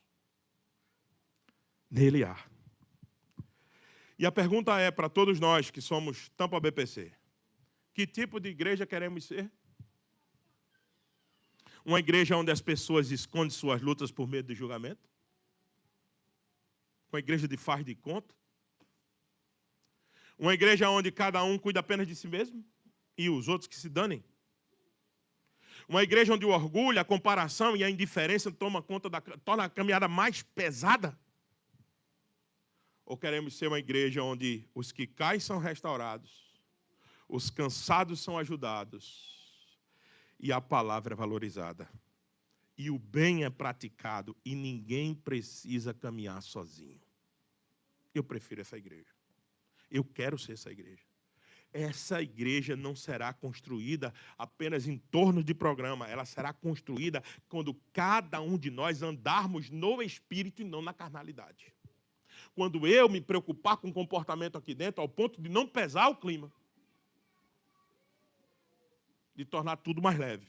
Nele há. E a pergunta é para todos nós que somos Tampa BPC: que tipo de igreja queremos ser? Uma igreja onde as pessoas escondem suas lutas por medo de julgamento? Uma igreja de faz de conta? Uma igreja onde cada um cuida apenas de si mesmo e os outros que se danem? Uma igreja onde o orgulho, a comparação e a indiferença torna a caminhada mais pesada? Ou queremos ser uma igreja onde os que caem são restaurados, os cansados são ajudados e a palavra é valorizada? E o bem é praticado e ninguém precisa caminhar sozinho. Eu prefiro essa igreja. Eu quero ser essa igreja. Essa igreja não será construída apenas em torno de programa. Ela será construída quando cada um de nós andarmos no Espírito e não na carnalidade. Quando eu me preocupar com o comportamento aqui dentro, ao ponto de não pesar o clima. De tornar tudo mais leve.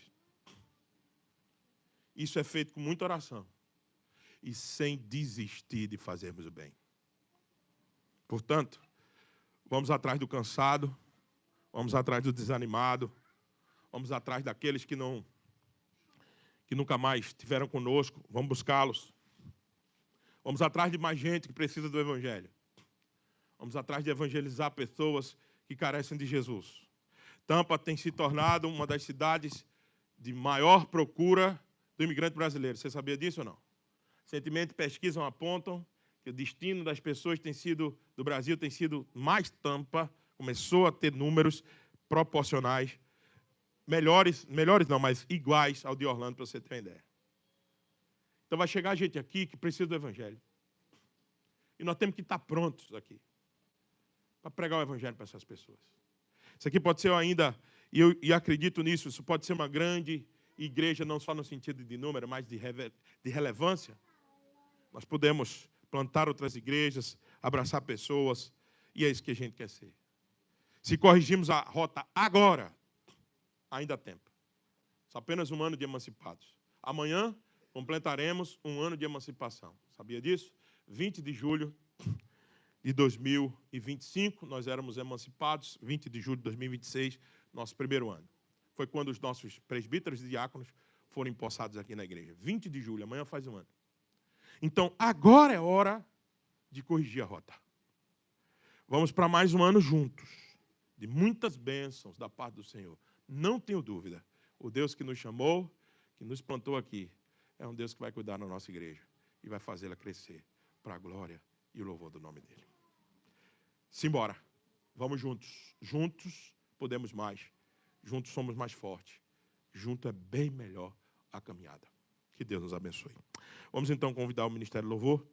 Isso é feito com muita oração. E sem desistir de fazermos o bem. Portanto, vamos atrás do cansado, vamos atrás do desanimado, vamos atrás daqueles que nunca mais estiveram conosco, vamos buscá-los. Vamos atrás de mais gente que precisa do Evangelho. Vamos atrás de evangelizar pessoas que carecem de Jesus. Tampa tem se tornado uma das cidades de maior procura do imigrante brasileiro. Você sabia disso ou não? Recentemente, pesquisas apontam que o destino das pessoas do Brasil tem sido mais Tampa, começou a ter números proporcionais, melhores não, mas iguais ao de Orlando, para você ter uma ideia. Então vai chegar gente aqui que precisa do Evangelho. E nós temos que estar prontos aqui para pregar o Evangelho para essas pessoas. Isso aqui pode ser ainda, e eu acredito nisso, isso pode ser uma grande igreja, não só no sentido de número, mas de relevância. Nós podemos plantar outras igrejas, abraçar pessoas, e é isso que a gente quer ser. Se corrigirmos a rota agora, ainda há tempo. Só apenas um ano de emancipados. Amanhã completaremos um ano de emancipação. Sabia disso? 20 de julho de 2025, nós éramos emancipados, 20 de julho de 2026, nosso primeiro ano. Foi quando os nossos presbíteros e diáconos foram empossados aqui na igreja. 20 de julho, amanhã faz um ano. Então, agora é hora de corrigir a rota. Vamos para mais um ano juntos, de muitas bênçãos da parte do Senhor. Não tenho dúvida, o Deus que nos chamou, que nos plantou aqui, é um Deus que vai cuidar da nossa igreja e vai fazê-la crescer para a glória e o louvor do nome dele. Simbora, vamos juntos. Juntos podemos mais. Juntos somos mais fortes. Junto é bem melhor a caminhada. Que Deus nos abençoe. Vamos então convidar o Ministério do Louvor